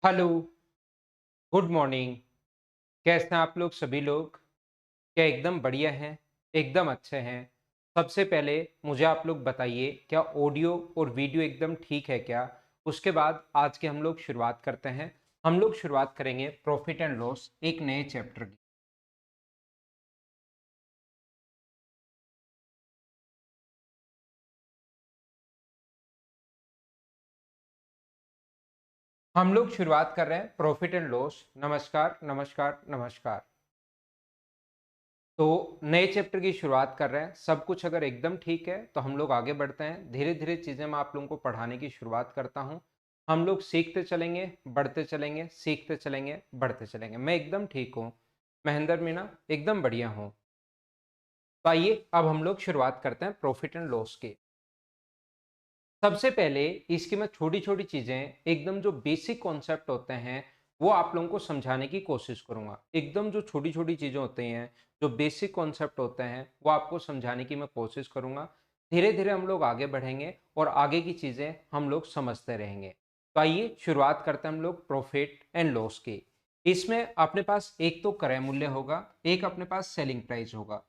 Hello, good morning. कैसे हैं आप लोग सभी लोग? क्या एकदम बढ़िया हैं? एकदम अच्छे हैं। सबसे पहले मुझे आप लोग बताइए क्या ऑडियो और वीडियो एकदम ठीक है क्या? उसके बाद आज के हम लोग शुरुआत करते हैं। हम लोग शुरुआत करेंगे प्रॉफिट एंड लॉस एक नए चैप्टर की। हम लोग शुरुआत कर रहे हैं प्रॉफिट एंड लॉस। नमस्कार, नमस्कार, नमस्कार। तो नए चैप्टर की शुरुआत कर रहे हैं। सब कुछ अगर एकदम ठीक है तो हम लोग आगे बढ़ते हैं। धीरे धीरे चीज़ें मैं आप लोगों को पढ़ाने की शुरुआत करता हूँ। हम लोग सीखते चलेंगे, बढ़ते चलेंगे, सीखते चलेंगे, बढ़ते चलेंगे। मैं एकदम ठीक हूँ। महेंद्र मीना एकदम बढ़िया हूँ। तो आइए अब हम लोग शुरुआत करते हैं प्रॉफिट एंड लॉस की। सबसे पहले इसकी मैं छोटी छोटी चीजें एकदम जो बेसिक कॉन्सेप्ट होते हैं वो आप लोगों को समझाने की कोशिश करूंगा। एकदम जो छोटी छोटी चीजें होती हैं, जो बेसिक कॉन्सेप्ट होते हैं वो आपको समझाने की मैं कोशिश करूंगा। धीरे धीरे हम लोग आगे बढ़ेंगे और आगे की चीजें हम लोग समझते रहेंगे। तो आइए शुरुआत करते हैं हम लोग प्रॉफिट एंड लॉस की। इसमें अपने पास एक तो क्रय मूल्य होगा, एक अपने पास सेलिंग प्राइस होगा।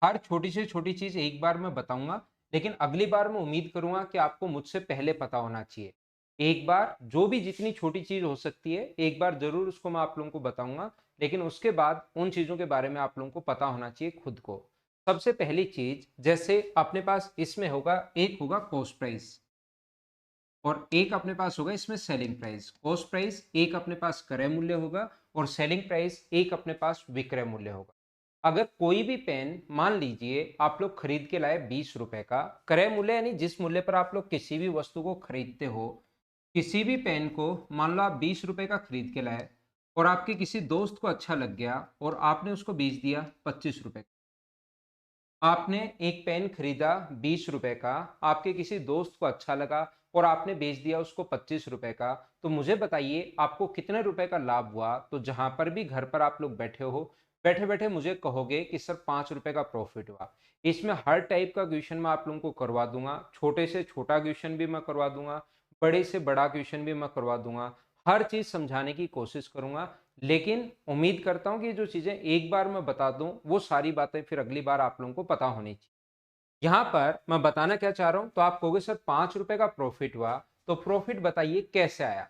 हर छोटी से छोटी चीज एक बार मैं बताऊंगा, लेकिन अगली बार मैं उम्मीद करूंगा कि आपको मुझसे पहले पता होना चाहिए। एक बार जो भी जितनी छोटी चीज हो सकती है एक बार जरूर उसको मैं आप लोगों को बताऊंगा, लेकिन उसके बाद उन चीजों के बारे में आप लोगों को पता होना चाहिए खुद को। सबसे पहली चीज जैसे अपने पास इसमें होगा, एक होगा कॉस्ट प्राइस और एक अपने पास होगा इसमें सेलिंग प्राइस। कॉस्ट प्राइस एक अपने पास क्रय मूल्य होगा और सेलिंग प्राइस एक अपने पास विक्रय मूल्य होगा। अगर कोई भी पेन मान लीजिए आप लोग खरीद के लाए 20 रुपए का, क्रय मूल्य यानी जिस मूल्य पर आप लोग किसी भी वस्तु को खरीदते हो, किसी भी पेन को मान लो आप 20 रुपए का खरीद के लाए और आपके किसी दोस्त को अच्छा लग गया और आपने उसको बेच दिया 25 रुपए। आपने एक पेन खरीदा 20 रुपए का, आपके किसी दोस्त को अच्छा लगा और आपने बेच दिया उसको 25 रुपए का। तो मुझे बताइए आपको कितने रुपए का लाभ हुआ? तो जहां पर भी घर पर आप लोग बैठे हो, बैठे बैठे मुझे कहोगे कि सर 5 रुपए का प्रॉफिट हुआ। इसमें हर टाइप का क्वेश्चन मैं आप लोगों को करवा दूंगा। छोटे से छोटा क्वेश्चन भी मैं करवा दूंगा, बड़े से बड़ा क्वेश्चन भी मैं करवा दूंगा। हर चीज समझाने की कोशिश करूंगा, लेकिन उम्मीद करता हूं कि जो चीजें एक बार मैं बता दूं वो सारी बातें फिर अगली बार आप लोगों को पता होनी चाहिए। यहां पर मैं बताना क्या चाह रहा हूं, तो आप कहोगे सर 5 रुपए का प्रॉफिट हुआ, तो प्रॉफिट बताइए कैसे आया?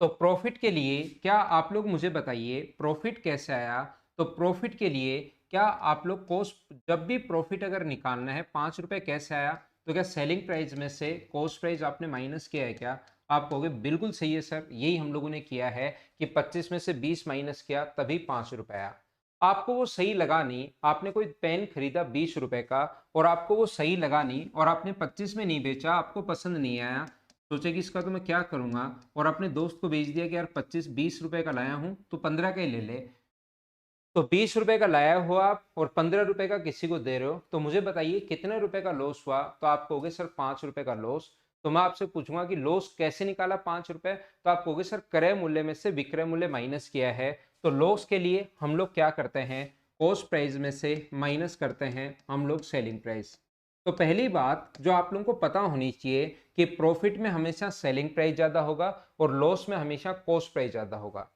तो प्रॉफिट के लिए क्या आप लोग मुझे बताइए प्रॉफिट कैसे आया? तो प्रॉफिट के लिए क्या आप लोग कॉस्ट, जब भी प्रॉफिट अगर निकालना है 5 रुपए कैसे आया? तो क्या सेलिंग प्राइस में से कॉस्ट प्राइस आपने माइनस किया है क्या? आप कहोगे बिल्कुल सही है सर, यही हम लोगों ने किया है कि 25 में से 20 माइनस किया तभी 5 रुपए आया। आपको वो सही लगा नहीं, आपने कोई पेन खरीदा 20 रुपए का और आपको वो सही लगा नहीं और आपने 25 में नहीं बेचा, आपको पसंद नहीं आया, सोचे कि इसका तो मैं क्या करूंगा, और अपने दोस्त को भेज दिया कि यार 25-20 रुपए का लाया हूं तो 15 का ही ले ले। तो 20 रुपए का लाया हो आप और 15 रुपए का किसी को दे रहे हो, तो मुझे बताइए कितने रुपए का लॉस हुआ? तो आप कहोगे सर 5 रुपए का लॉस। तो मैं आपसे पूछूंगा कि लॉस कैसे निकाला 5 रुपए? तो आप कहोगे सर क्रय मूल्य में से विक्रय मूल्य माइनस किया है। तो लॉस के लिए हम लोग क्या करते हैं, कॉस्ट प्राइस में से माइनस करते हैं हम लोग सेलिंग प्राइस। तो पहली बात जो आप लोगों को पता होनी चाहिए कि प्रॉफिट में हमेशा सेलिंग प्राइस ज्यादा होगा और लॉस में हमेशा कॉस्ट प्राइस ज्यादा होगा।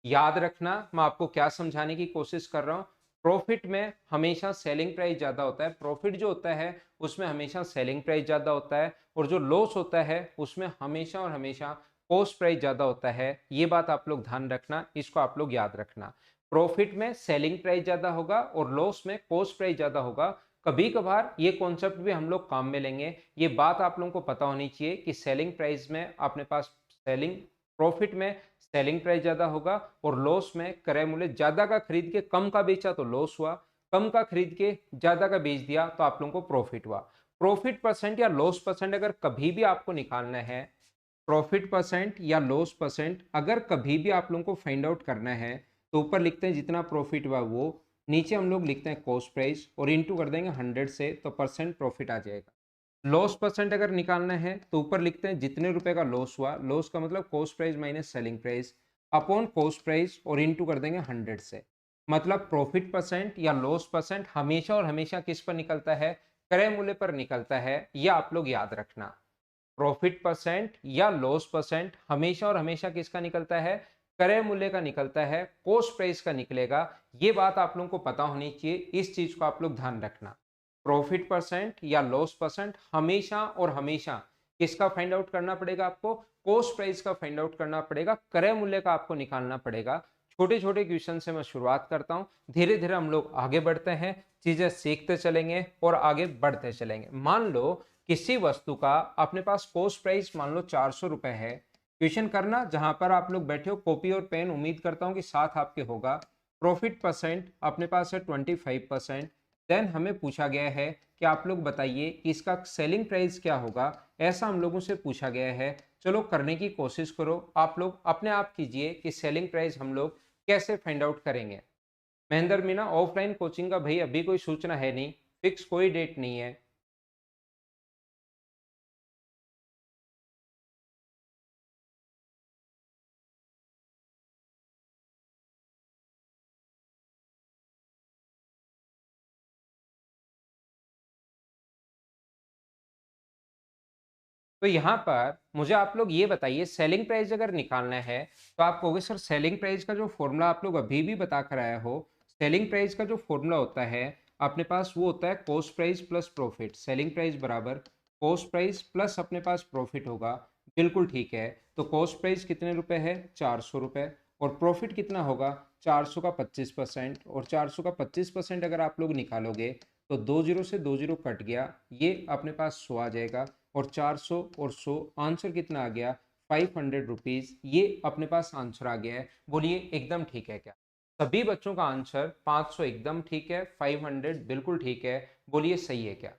याद रखना मैं आपको क्या समझाने की कोशिश कर रहा हूं। प्रॉफिट में हमेशा सेलिंग प्राइस ज्यादा होता है, प्रॉफिट जो होता है उसमें हमेशा सेलिंग प्राइस ज्यादा होता है, और जो लॉस होता है उसमें हमेशा और हमेशा कॉस्ट प्राइस ज्यादा होता है। ये बात आप लोग ध्यान रखना, इसको आप लोग याद रखना। प्रॉफिट में सेलिंग प्राइस ज्यादा होगा और लॉस में कॉस्ट प्राइस ज्यादा होगा। कभी कभार ये कॉन्सेप्ट भी हम लोग काम में लेंगे। ये बात आप लोगों को पता होनी चाहिए कि सेलिंग प्राइस में अपने पास सेलिंग, प्रॉफिट में सेलिंग प्राइस ज्यादा होगा और लॉस में क्रय मूल्य ज्यादा का खरीद के कम का बेचा तो लॉस हुआ, कम का खरीद के ज्यादा का बेच दिया तो आप लोगों को प्रॉफिट हुआ। प्रॉफिट परसेंट या लॉस परसेंट अगर कभी भी आपको निकालना है, प्रॉफिट परसेंट या लॉस परसेंट अगर कभी भी आप लोगों को फाइंड आउट करना है, तो ऊपर लिखते हैं जितना प्रॉफिट हुआ वो, नीचे हम लोग लिखते हैं कॉस्ट प्राइस और इनटू कर देंगे 100 से, तो परसेंट प्रॉफिट आ जाएगा। लॉस परसेंट अगर निकालना है तो ऊपर लिखते हैं जितने रुपए का लॉस हुआ, लॉस का मतलब cost price minus selling price upon cost price और इनटू कर देंगे 100 से। मतलब प्रॉफिट परसेंट या लॉस परसेंट हमेशा और हमेशा किस पर निकलता है? क्रय मूल्य पर निकलता है। यह आप लोग याद रखना। प्रॉफिट परसेंट या लॉस परसेंट हमेशा और हमेशा किसका निकलता है, क्रय मूल्य का निकलता है, कॉस्ट प्राइस का निकलेगा। ये बात आप लोगों को पता होनी चाहिए, इस चीज को आप लोग ध्यान रखना। प्रॉफिट परसेंट या लॉस परसेंट हमेशा और हमेशा किसका फाइंड आउट करना पड़ेगा आपको, कॉस्ट प्राइस का फाइंड आउट करना पड़ेगा, क्रय मूल्य का आपको निकालना पड़ेगा। छोटे छोटे क्वेश्चन से मैं शुरुआत करता हूं, धीरे धीरे हम लोग आगे बढ़ते हैं, चीजें सीखते चलेंगे और आगे बढ़ते चलेंगे। मान लो किसी वस्तु का अपने पास कॉस्ट प्राइस मान लो 400 रुपए है। क्वेश्चन करना जहां पर आप लोग बैठे हो, कॉपी और पेन उम्मीद करता हूं कि साथ आपके होगा। प्रॉफिट परसेंट अपने पास है 25%। देन हमें पूछा गया है कि आप लोग बताइए कि इसका सेलिंग प्राइस क्या होगा, ऐसा हम लोगों से पूछा गया है। चलो करने की कोशिश करो, आप लोग अपने आप कीजिए कि सेलिंग प्राइस हम लोग कैसे फाइंड आउट करेंगे। महेंद्र मीना ऑफलाइन कोचिंग का भाई अभी कोई सूचना है नहीं, फिक्स कोई डेट नहीं है। तो यहाँ पर मुझे आप लोग ये बताइए, सेलिंग प्राइस अगर निकालना है तो आप कहोगे सर सेलिंग प्राइस का जो फॉर्मूला आप लोग अभी भी बता कर आए हो, सेलिंग प्राइस का जो फॉर्मूला होता है अपने पास वो होता है cost price plus profit. Selling price बराबर कॉस्ट प्राइस प्लस अपने पास प्रॉफिट होगा। बिल्कुल ठीक है। तो कॉस्ट प्राइस कितने रुपए है, 400 रुपए, और प्रॉफिट कितना होगा, 400 का 25%। और 400 का 25% अगर आप लोग निकालोगे तो 2 जीरो से 2 जीरो कट गया, ये अपने पास 100 आ जाएगा। और 400 और 100 आंसर कितना आ गया, 500 रुपीज। ये अपने पास आंसर आ गया है। बोलिए एकदम ठीक है क्या? सभी बच्चों का आंसर 500 एकदम ठीक है, 500 बिल्कुल ठीक है। बोलिए सही है क्या?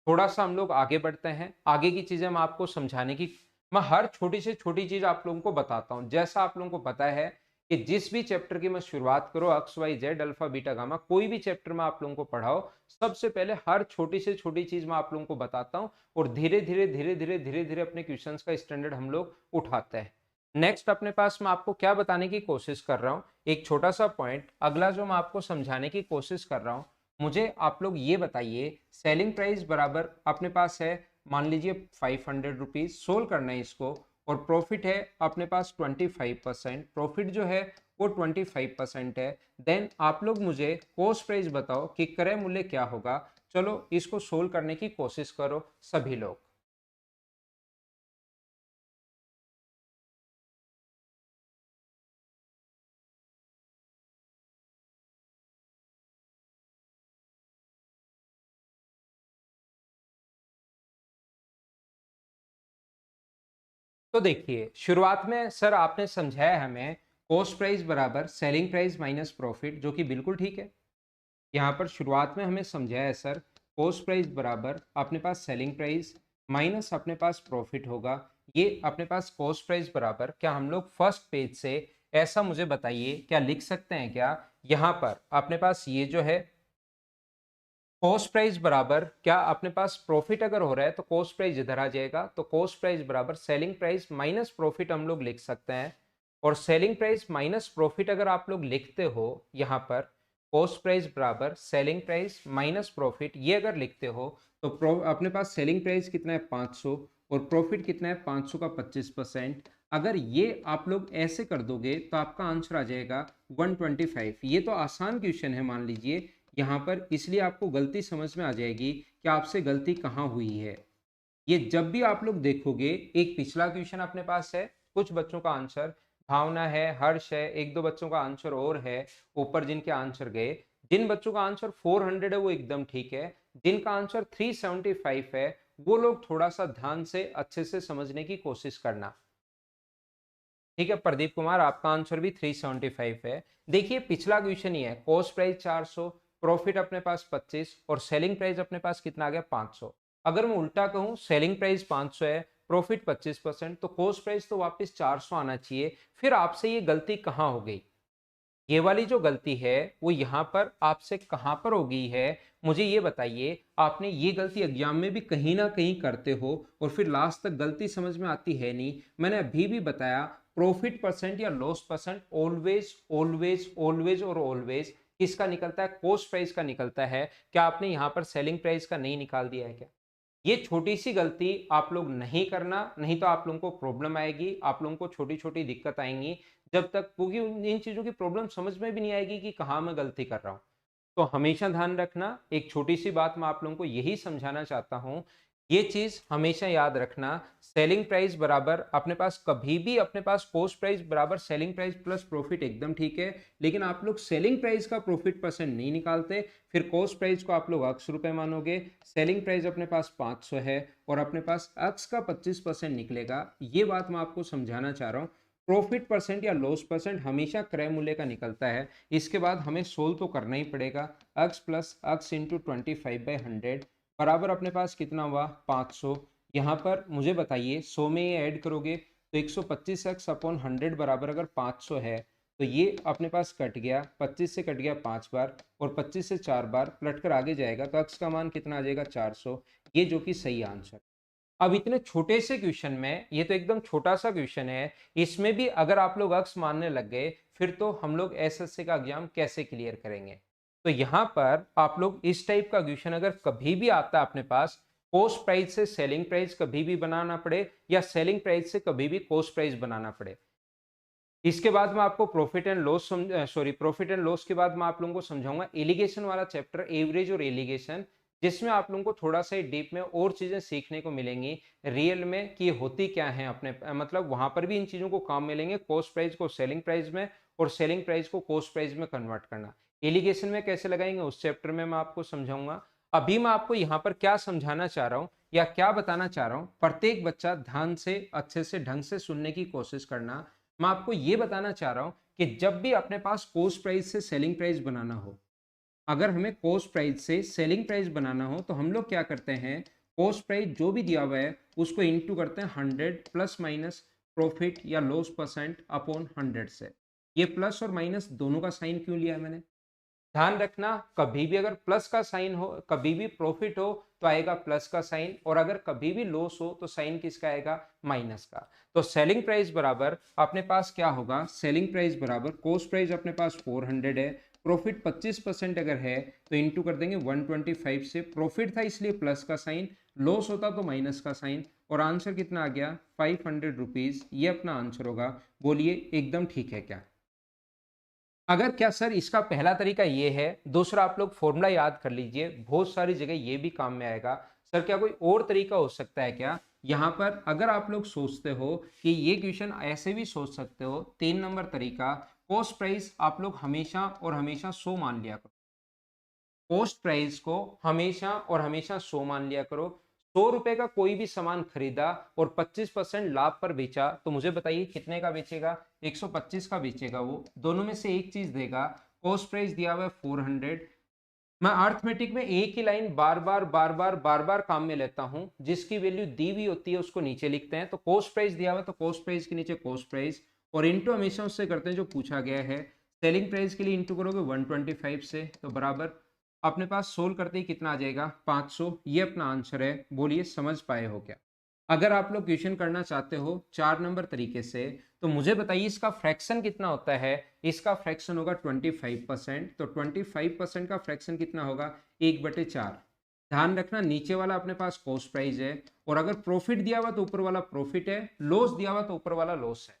थोड़ा सा हम लोग आगे बढ़ते हैं, आगे की चीजें मैं आपको समझाने की, मैं हर छोटी से छोटी चीज आप लोगों को बताता हूं। जैसा आप लोगों को पता है कि जिस भी चैप्टर की मैं शुरुआत करो, x y z alpha beta gamma, कोई भी चैप्टर में आप लोगों को पढ़ाओ, सबसे पहले हर छोटी से छोटी चीज मैं आप लोगों को बताता हूं और धीरे धीरे धीरे धीरे धीरे धीरे अपने क्वेश्चंस का स्टैंडर्ड हम लोग उठाते हैं। नेक्स्ट अपने पास मैं आपको क्या बताने की कोशिश कर रहा हूं, एक छोटा सा पॉइंट अगला जो मैं आपको समझाने की कोशिश कर रहा हूं। मुझे आप लोग ये बताइए, सेलिंग प्राइस बराबर अपने पास है मान लीजिए 500 रुपीज, सोल्व करना है इसको। और प्रॉफिट है अपने पास 25%, प्रॉफिट जो है वो 25% है। देन आप लोग मुझे कॉस्ट प्राइस बताओ कि क्रय मूल्य क्या होगा। चलो इसको सोल्व करने की कोशिश करो सभी लोग। तो देखिए शुरुआत में सर आपने समझाया हमें कॉस्ट प्राइस बराबर सेलिंग प्राइस माइनस प्रॉफिट, जो कि बिल्कुल ठीक है। यहाँ पर शुरुआत में हमें समझाया है सर कॉस्ट प्राइस बराबर अपने पास सेलिंग प्राइस माइनस अपने पास प्रॉफिट होगा। ये अपने पास कॉस्ट प्राइस बराबर, क्या हम लोग फर्स्ट पेज से ऐसा मुझे बताइए क्या लिख सकते हैं क्या, यहाँ पर अपने पास ये जो है कॉस्ट प्राइस बराबर, क्या अपने पास प्रॉफिट अगर हो रहा है तो कॉस्ट प्राइस इधर आ जाएगा, तो कॉस्ट प्राइस बराबर सेलिंग प्राइस माइनस प्रॉफिट हम लोग लिख सकते हैं। और सेलिंग प्राइस माइनस प्रॉफिट अगर आप लोग लिखते हो यहाँ पर, कॉस्ट प्राइस बराबर सेलिंग प्राइस माइनस प्रॉफिट, ये अगर लिखते हो तो अपने पास सेलिंग प्राइस कितना है 500 और प्रॉफिट कितना है 500 का 25%। अगर ये आप लोग ऐसे कर दोगे तो आपका आंसर आ जाएगा 125। ये तो आसान क्वेश्चन है मान लीजिए यहाँ पर, इसलिए आपको गलती समझ में आ जाएगी कि आपसे गलती कहाँ हुई है। ये जब भी आप लोग देखोगे, एक पिछला क्वेश्चन अपने पास है, कुछ बच्चों का आंसर भावना है, हर्ष है, एक दो बच्चों का आंसर और है ऊपर जिनके आंसर गए। जिन बच्चों का आंसर 400 है वो एकदम ठीक है, जिनका आंसर 375 है वो लोग थोड़ा सा ध्यान से अच्छे से समझने की कोशिश करना। ठीक है प्रदीप कुमार, आपका आंसर भी 375 है। देखिए पिछला क्वेश्चन ही है, कॉस्ट प्राइस 400, प्रॉफिट अपने पास 25 और सेलिंग प्राइस अपने पास कितना आ गया 500। अगर मैं उल्टा कहूं, सेलिंग प्राइस 500 है, प्रॉफिट 25%, तो कॉस्ट प्राइस तो वापस 400 आना चाहिए। फिर आपसे ये गलती कहाँ हो गई, ये वाली जो गलती है वो यहाँ पर आपसे कहाँ पर हो गई है, मुझे ये बताइए। आपने ये गलती एग्जाम में भी कहीं ना कहीं करते हो और फिर लास्ट तक गलती समझ में आती है नहीं। मैंने अभी भी बताया प्रॉफिट परसेंट या loss percent always always always और ऑलवेज किसका निकलता है, कॉस्ट प्राइस का निकलता है। क्या आपने यहाँ पर सेलिंग प्राइस का नहीं निकाल दिया है क्या? ये छोटी सी गलती आप लोग नहीं करना, नहीं तो आप लोगों को प्रॉब्लम आएगी, आप लोगों को छोटी-छोटी दिक्कत आएँगी, जब तक क्योंकि इन चीज़ों की प्रॉब्लम समझ में भी नहीं आएगी कि कहाँ मैं गलती कर रहा हूँ। तो हमेशा ध्यान रखना, एक छोटी-सी बात मैं आप लोगों को यही समझाना चाहता हूँ, ये चीज़ हमेशा याद रखना, सेलिंग प्राइस बराबर अपने पास कभी भी अपने पास कॉस्ट प्राइस बराबर सेलिंग प्राइस प्लस प्रॉफिट एकदम ठीक है, लेकिन आप लोग सेलिंग प्राइस का प्रॉफिट परसेंट नहीं निकालते, फिर कॉस्ट प्राइस को आप लोग अक्स रुपए मानोगे, सेलिंग प्राइस अपने पास 500 है और अपने पास अक्स का 25% निकलेगा। ये बात मैं आपको समझाना चाह रहा हूँ। प्रॉफिट परसेंट या लॉस परसेंट हमेशा क्रय मूल्य का निकलता है। इसके बाद हमें सोल्व तो करना ही पड़ेगा। अक्स प्लस अक्स इंटू 25/100 बराबर अपने पास कितना हुआ 500। यहाँ पर मुझे बताइए 100 में ये ऐड करोगे तो 125 एक्स अपॉन 100 बराबर अगर 500 है तो ये अपने पास कट गया, 25 से कट गया 5 बार और 25 से 4 बार पलट कर आगे जाएगा तो अक्स का मान कितना आ जाएगा 400। ये जो कि सही आंसर। अब इतने छोटे से क्वेश्चन में, ये तो एकदम छोटा सा क्वेश्चन है, इसमें भी अगर आप लोग अक्स मानने लग गए फिर तो हम लोग एसएससी का एग्जाम कैसे क्लियर करेंगे। तो यहां पर आप लोग इस टाइप का क्वेश्चन अगर कभी भी आता है अपने पास, कॉस्ट प्राइस से सेलिंग प्राइस कभी भी बनाना पड़े या सेलिंग प्राइस से कभी भी कॉस्ट प्राइस बनाना पड़े, इसके बाद मैं आपको profit and loss profit and loss के बाद मैं आप लोगों को समझाऊंगा एलिगेशन वाला चैप्टर, एवरेज और एलिगेशन, जिसमें आप लोगों को थोड़ा सा डीप में और चीजें सीखने को मिलेंगी रियल में कि ये होती क्या है अपने मतलब वहां पर भी इन चीजों को काम मिलेंगे, कॉस्ट प्राइस को सेलिंग प्राइस में और सेलिंग प्राइस को कॉस्ट प्राइस में कन्वर्ट करना। एलिगेशन में कैसे लगाएंगे उस चैप्टर में मैं आपको समझाऊंगा। अभी मैं आपको यहाँ पर क्या समझाना चाह रहा हूँ या क्या बताना चाह रहा हूँ, प्रत्येक बच्चा ध्यान से अच्छे से ढंग से सुनने की कोशिश करना। मैं आपको ये बताना चाह रहा हूं कि जब भी अपने पास कॉस्ट प्राइस से सेलिंग प्राइस बनाना हो, अगर हमें कॉस्ट प्राइस से सेलिंग प्राइस बनाना हो तो हम लोग क्या करते हैं, कॉस्ट प्राइस जो भी दिया हुआ है उसको इंटू करते हैं 100 प्लस माइनस प्रॉफिट या लॉस परसेंट अपॉन 100 से। ये प्लस और माइनस दोनों का साइन क्यों लिया है मैंने, ध्यान रखना कभी भी अगर प्लस का साइन हो, कभी भी प्रॉफिट हो तो आएगा प्लस का साइन, और अगर कभी भी लॉस हो तो साइन किसका आएगा, माइनस का। तो सेलिंग प्राइस बराबर अपने पास क्या होगा, सेलिंग प्राइस बराबर कॉस्ट प्राइस अपने पास 400 है, प्रॉफिट 25% अगर है तो इंटू कर देंगे 125 से, प्रॉफिट था इसलिए प्लस का साइन, लॉस होता तो माइनस का साइन, और आंसर कितना आ गया 500 रुपीज। ये अपना आंसर होगा। बोलिए एकदम ठीक है क्या। अगर क्या सर इसका पहला तरीका ये है, दूसरा आप लोग फॉर्मूला याद कर लीजिए, बहुत सारी जगह ये भी काम में आएगा। सर क्या कोई और तरीका हो सकता है क्या, यहाँ पर अगर आप लोग सोचते हो कि ये क्वेश्चन ऐसे भी सोच सकते हो, 3 नंबर तरीका, कॉस्ट प्राइस आप लोग हमेशा और हमेशा 100 मान लिया करो, कॉस्ट प्राइस को हमेशा और हमेशा 100 मान लिया करो। 100 रुपए का कोई भी सामान खरीदा और 25% लाभ पर बेचा तो मुझे बताइए कितने का बेचेगा, 125 का बेचेगा। वो दोनों में से एक चीज देगा। कॉस्ट प्राइस दिया हुआ है 400। मैं अर्थमेटिक में एक ही लाइन बार बार बार बार बार बार काम में लेता हूं, जिसकी वैल्यू दी हुई होती है उसको नीचे लिखते हैं। तो कॉस्ट प्राइस दिया हुआ तो कॉस्ट प्राइस के नीचे कॉस्ट प्राइस, और इंटू हमेशा उससे करते हैं जो पूछा गया है। सेलिंग प्राइस के लिए इंटू करोगे 125 से, तो बराबर अपने पास सोल्व करते ही कितना आ जाएगा 500। ये अपना आंसर है। बोलिए समझ पाए हो क्या। अगर आप लोग क्वेश्चन करना चाहते हो 4 नंबर तरीके से तो मुझे बताइए इसका फ्रैक्शन कितना होता है। इसका फ्रैक्शन होगा 25%, तो 25% का फ्रैक्शन कितना होगा 1/4। ध्यान रखना नीचे वाला अपने पास कॉस्ट प्राइस है, और अगर प्रॉफिट दिया हुआ तो ऊपर वाला प्रॉफिट है, लॉस दिया हुआ तो ऊपर वाला लॉस है।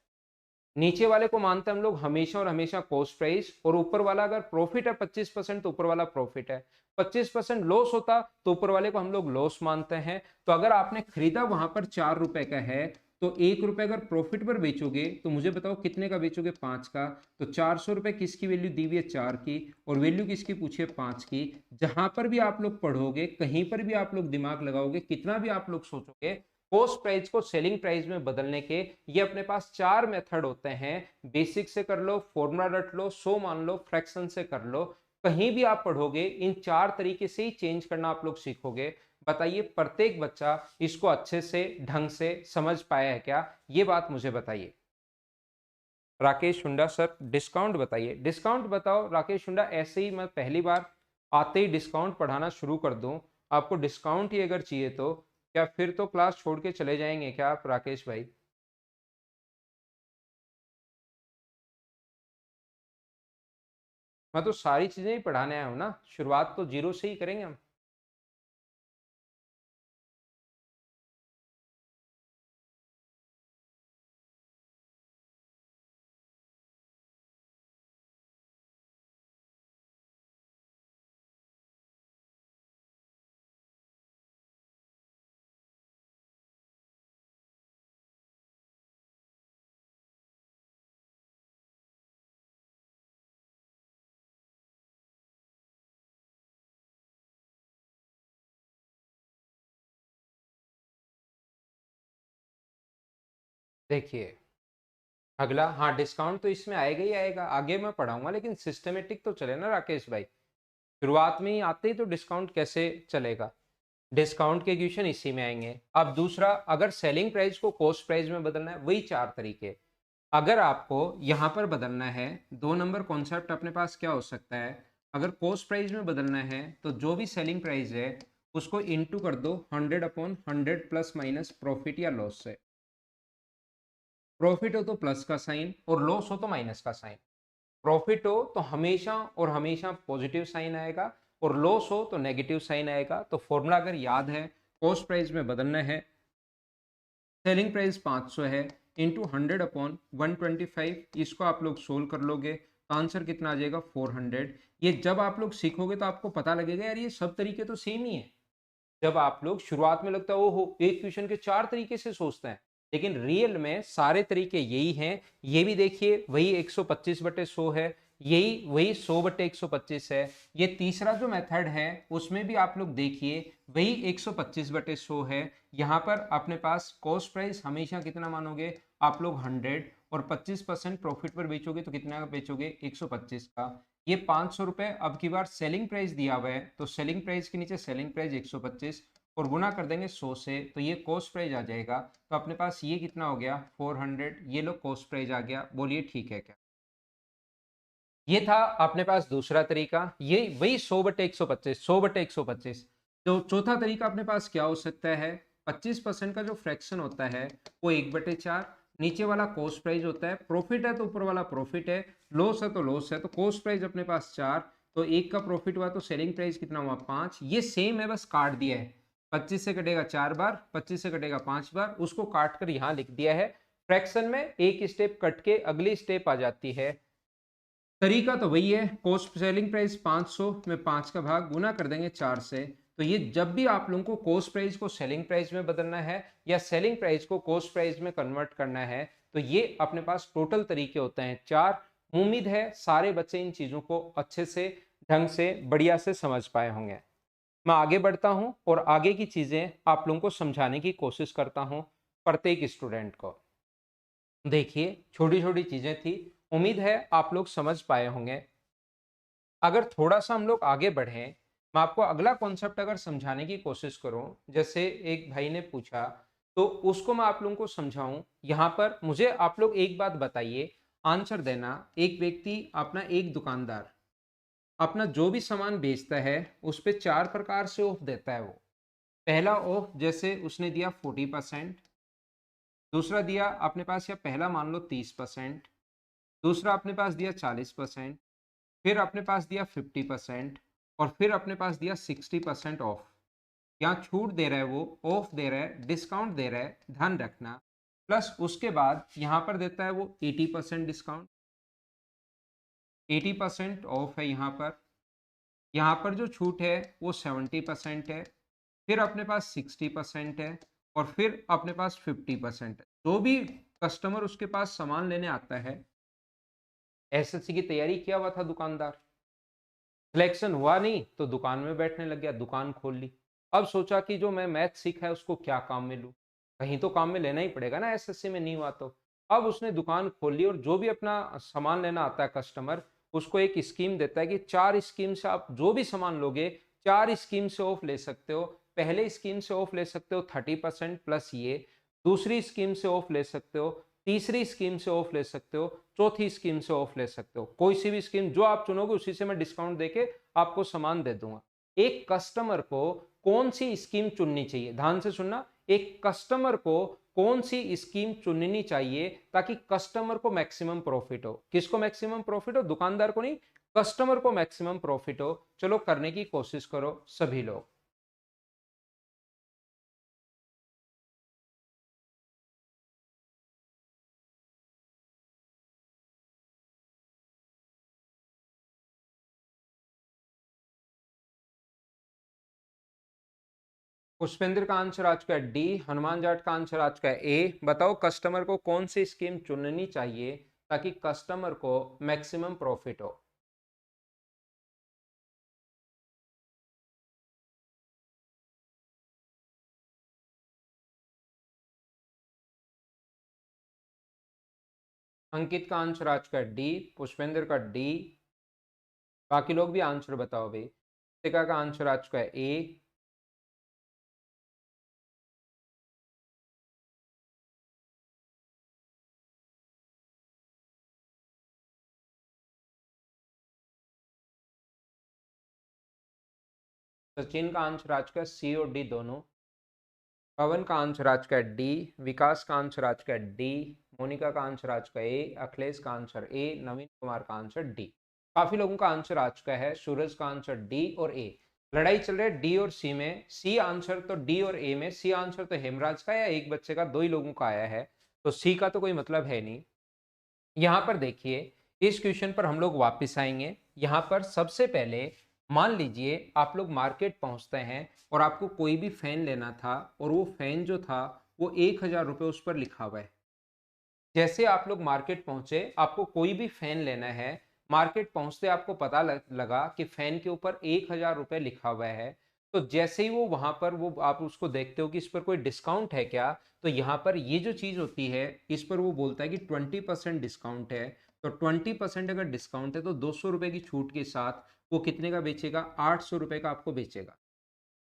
नीचे वाले को मानते हैं हम लोग हमेशा और हमेशा कॉस्ट प्राइस, और ऊपर वाला अगर प्रॉफिट है 25% तो ऊपर वाला प्रॉफिट है, 25% लॉस होता तो ऊपर वाले को हम लोग लॉस मानते हैं। तो अगर आपने खरीदा वहां पर 4 रुपए का है, तो 1 रुपए अगर प्रॉफिट पर बेचोगे तो मुझे बताओ कितने का बेचोगे, 5 का। तो 400 रुपए किसकी वैल्यू दी हुई है, 4 की, और वैल्यू किसकी पूछी है, 5 की। जहां पर भी आप लोग पढ़ोगे, कहीं पर भी आप लोग दिमाग लगाओगे, कितना भी आप लोग सोचोगे, कॉस्ट प्राइस को सेलिंग प्राइस में बदलने के ये अपने पास 4 मेथड होते हैं। बेसिक से कर लो, फॉर्मूला रट लो, 100 मान लो, फ्रैक्शन से कर लो, कहीं भी आप पढ़ोगे इन 4 तरीके से ही चेंज करना आप लोग सीखोगे। बताइए प्रत्येक बच्चा इसको अच्छे से ढंग से समझ पाया है क्या, ये बात मुझे बताइए। राकेश हुंडा सर डिस्काउंट बताइए, डिस्काउंट बताओ राकेश हुंडा। ऐसे ही मैं पहली बार आते ही डिस्काउंट पढ़ाना शुरू कर दूं, आपको डिस्काउंट ही अगर चाहिए तो क्या फिर तो क्लास छोड़ के चले जाएंगे क्या आप राकेश भाई। मैं तो सारी चीजें ही पढ़ाने आया हूँ ना, शुरुआत तो जीरो से ही करेंगे हम। देखिए, अगला, हाँ, डिस्काउंट तो इसमें आएगा ही आएगा, आगे मैं पढ़ाऊंगा, लेकिन सिस्टमेटिक तो चले ना राकेश भाई। शुरुआत में ही आते ही तो डिस्काउंट कैसे चलेगा? डिस्काउंट के क्वेश्चन इसी में आएंगे। अब दूसरा, अगर सेलिंग प्राइस को कॉस्ट प्राइस में बदलना है, वही चार तरीके। अगर आपको यहाँ पर बदलना है, 2 नंबर कॉन्सेप्ट अपने पास क्या हो सकता है? अगर कॉस्ट प्राइस में बदलना है तो जो भी सेलिंग प्राइस है उसको इनटू कर दो 100/100 प्लस माइनस प्रॉफिट या लॉस से। प्रॉफिट हो तो प्लस का साइन और लॉस हो तो माइनस का साइन। प्रॉफिट हो तो हमेशा और हमेशा पॉजिटिव साइन आएगा, और लॉस हो तो नेगेटिव साइन आएगा। तो फॉर्मूला अगर याद है, कॉस्ट प्राइस में बदलना है, सेलिंग प्राइस 500 है, इंटू 100/125, इसको आप लोग सोल्व कर लोगे तो आंसर कितना आ जाएगा? 400। ये जब आप लोग सीखोगे तो आपको पता लगेगा यार ये सब तरीके तो सेम ही है। जब आप लोग शुरुआत में लगता है ओहो एक क्वेश्चन के चार तरीके से सोचते हैं, लेकिन रियल में सारे तरीके यही हैं। ये भी देखिए वही 125/100 है, यही वही 100/125 है। ये तीसरा जो मेथड है उसमें भी आप लोग देखिए वही 125/100 है। यहाँ पर अपने पास कॉस्ट प्राइस हमेशा कितना मानोगे आप लोग? 100, और 25% प्रॉफिट पर बेचोगे तो कितना का बेचोगे? 125 का। ये 500 रुपए अब की बार सेलिंग प्राइस दिया हुआ है, तो सेलिंग प्राइस के नीचे सेलिंग प्राइस 125 और गुना कर देंगे 100 से, तो ये कॉस्ट प्राइस आ जाएगा। तो अपने पास ये कितना हो गया? 400। ये लो कॉस्ट प्राइस आ गया, बोलिए ठीक है क्या? ये था अपने पास दूसरा तरीका, ये वही 100/125, 100/125। तो चौथा तरीका अपने पास क्या हो सकता है? 25% का जो फ्रैक्शन होता है वो 1/4, नीचे वाला कॉस्ट प्राइस होता है, प्रॉफिट है तो ऊपर वाला प्रॉफिट है, लॉस है तो लॉस है। तो कॉस्ट प्राइस अपने पास 4, तो एक का प्रॉफिट हुआ तो सेलिंग प्राइस कितना हुआ? 5। ये सेम है, बस काट दिया है। 25 से कटेगा 4 बार, 25 से कटेगा 5 बार, उसको काट कर यहाँ लिख दिया है। फ्रैक्शन में एक स्टेप कट के अगली स्टेप आ जाती है। तरीका तो वही है, कॉस्ट सेलिंग प्राइस 500 में 5 का भाग गुना कर देंगे 4 से। तो ये जब भी आप लोगों को कॉस्ट प्राइस को सेलिंग प्राइस में बदलना है या सेलिंग प्राइस को कॉस्ट प्राइस में कन्वर्ट करना है, तो ये अपने पास टोटल तरीके होते हैं 4। उम्मीद है सारे बच्चे इन चीजों को अच्छे से, ढंग से, बढ़िया से समझ पाए होंगे। मैं आगे बढ़ता हूं और आगे की चीजें आप लोगों को समझाने की कोशिश करता हूं प्रत्येक स्टूडेंट को। देखिए छोटी छोटी चीजें थी, उम्मीद है आप लोग समझ पाए होंगे। अगर थोड़ा सा हम लोग आगे बढ़ें, मैं आपको अगला कॉन्सेप्ट अगर समझाने की कोशिश करूं, जैसे एक भाई ने पूछा तो उसको मैं आप लोगों को समझाऊं। यहाँ पर मुझे आप लोग एक बात बताइए, आंसर देना। एक व्यक्ति अपना, एक दुकानदार अपना जो भी सामान बेचता है उस पे 4 प्रकार से ऑफ देता है वो। पहला ऑफ जैसे उसने दिया 40%, दूसरा दिया अपने पास, या पहला मान लो 30%, दूसरा अपने पास दिया 40%, फिर अपने पास दिया 50%, और फिर अपने पास दिया 60% ऑफ। यहाँ छूट दे रहा है वो, ऑफ दे रहा है, डिस्काउंट दे रहा है, ध्यान रखना। प्लस उसके बाद यहाँ पर देता है वो 80% डिस्काउंट, 80% ऑफ है यहाँ पर। यहाँ पर जो छूट है वो 70% है, फिर अपने पास 60% है, और फिर अपने पास 50% है। जो भी कस्टमर उसके पास सामान लेने आता है, एसएससी की तैयारी किया हुआ था दुकानदार, सिलेक्शन हुआ नहीं तो दुकान में बैठने लग गया, दुकान खोल ली। अब सोचा कि जो मैं मैथ सीखा है उसको क्या काम में लूं, कहीं तो काम में लेना ही पड़ेगा ना, एसएससी में नहीं हुआ तो। अब उसने दुकान खोल ली, और जो भी अपना सामान लेना आता है कस्टमर, उसको एक स्कीम देता है कि 4 स्कीम से आप जो भी सामान लोगे 4 स्कीम से ऑफ ले सकते हो। पहले स्कीम से ऑफ ले सकते हो 30% प्लस ये, दूसरी स्कीम से ऑफ ले सकते हो, तीसरी स्कीम से ऑफ ले सकते हो, चौथी स्कीम से ऑफ ले सकते हो। कोई सी भी स्कीम जो आप चुनोगे उसी से मैं डिस्काउंट देके आपको सामान दे दूंगा। एक कस्टमर को कौन सी स्कीम चुननी चाहिए, ध्यान से सुनना, एक कस्टमर को कौन सी स्कीम चुननी चाहिए ताकि कस्टमर को मैक्सिमम प्रॉफिट हो? किसको मैक्सिमम प्रॉफिट हो? दुकानदार को नहीं, कस्टमर को मैक्सिमम प्रॉफिट हो। चलो करने की कोशिश करो सभी लोग। पुष्पेंद्र का आंसर आ चुका है डी, हनुमान जाट का आंसर आ चुका है ए। बताओ कस्टमर को कौन सी स्कीम चुननी चाहिए ताकि कस्टमर को मैक्सिमम प्रॉफिट हो? अंकित का आंसर आ चुका है डी, पुष्पेंद्र का डी, बाकी लोग भी आंसर बताओ भाई। टिका का आंसर आ चुका है ए, सचिन का आंसर आ चुका है सी और डी दोनों, पवन का आंसर आ चुका है डी, विकास का आंसर आ चुका है डी, मोनिका का आंसर आ चुका है ए, अखिलेश का आंसर ए, नवीन कुमार का आंसर डी। काफी लोगों का आंसर आ चुका है, सूरज का आंसर डी और ए। लड़ाई चल रही है डी और सी में। सी आंसर तो डी और ए में, सी आंसर तो हेमराज का या एक बच्चे का, दो ही लोगों का आया है, तो सी का तो कोई मतलब है नहीं। यहाँ पर देखिए, इस क्वेश्चन पर हम लोग वापस आएंगे। यहाँ पर सबसे पहले मान लीजिए आप लोग मार्केट पहुंचते हैं और आपको कोई भी फैन लेना था और वो फैन जो था वो 1,000 रुपये उस पर लिखा हुआ है। जैसे आप लोग मार्केट पहुंचे, आपको कोई भी फैन लेना है, मार्केट पहुंचते आपको पता लगा कि फैन के ऊपर 1,000 रुपये लिखा हुआ है। तो जैसे ही वो वहां पर वो आप उसको देखते हो कि इस पर कोई डिस्काउंट है क्या, तो यहाँ पर ये जो चीज होती है इस पर वो बोलता है कि 20% डिस्काउंट है। तो 20% अगर डिस्काउंट है तो 200 रुपये की छूट के साथ वो कितने का बेचेगा, 800 रुपये का आपको बेचेगा।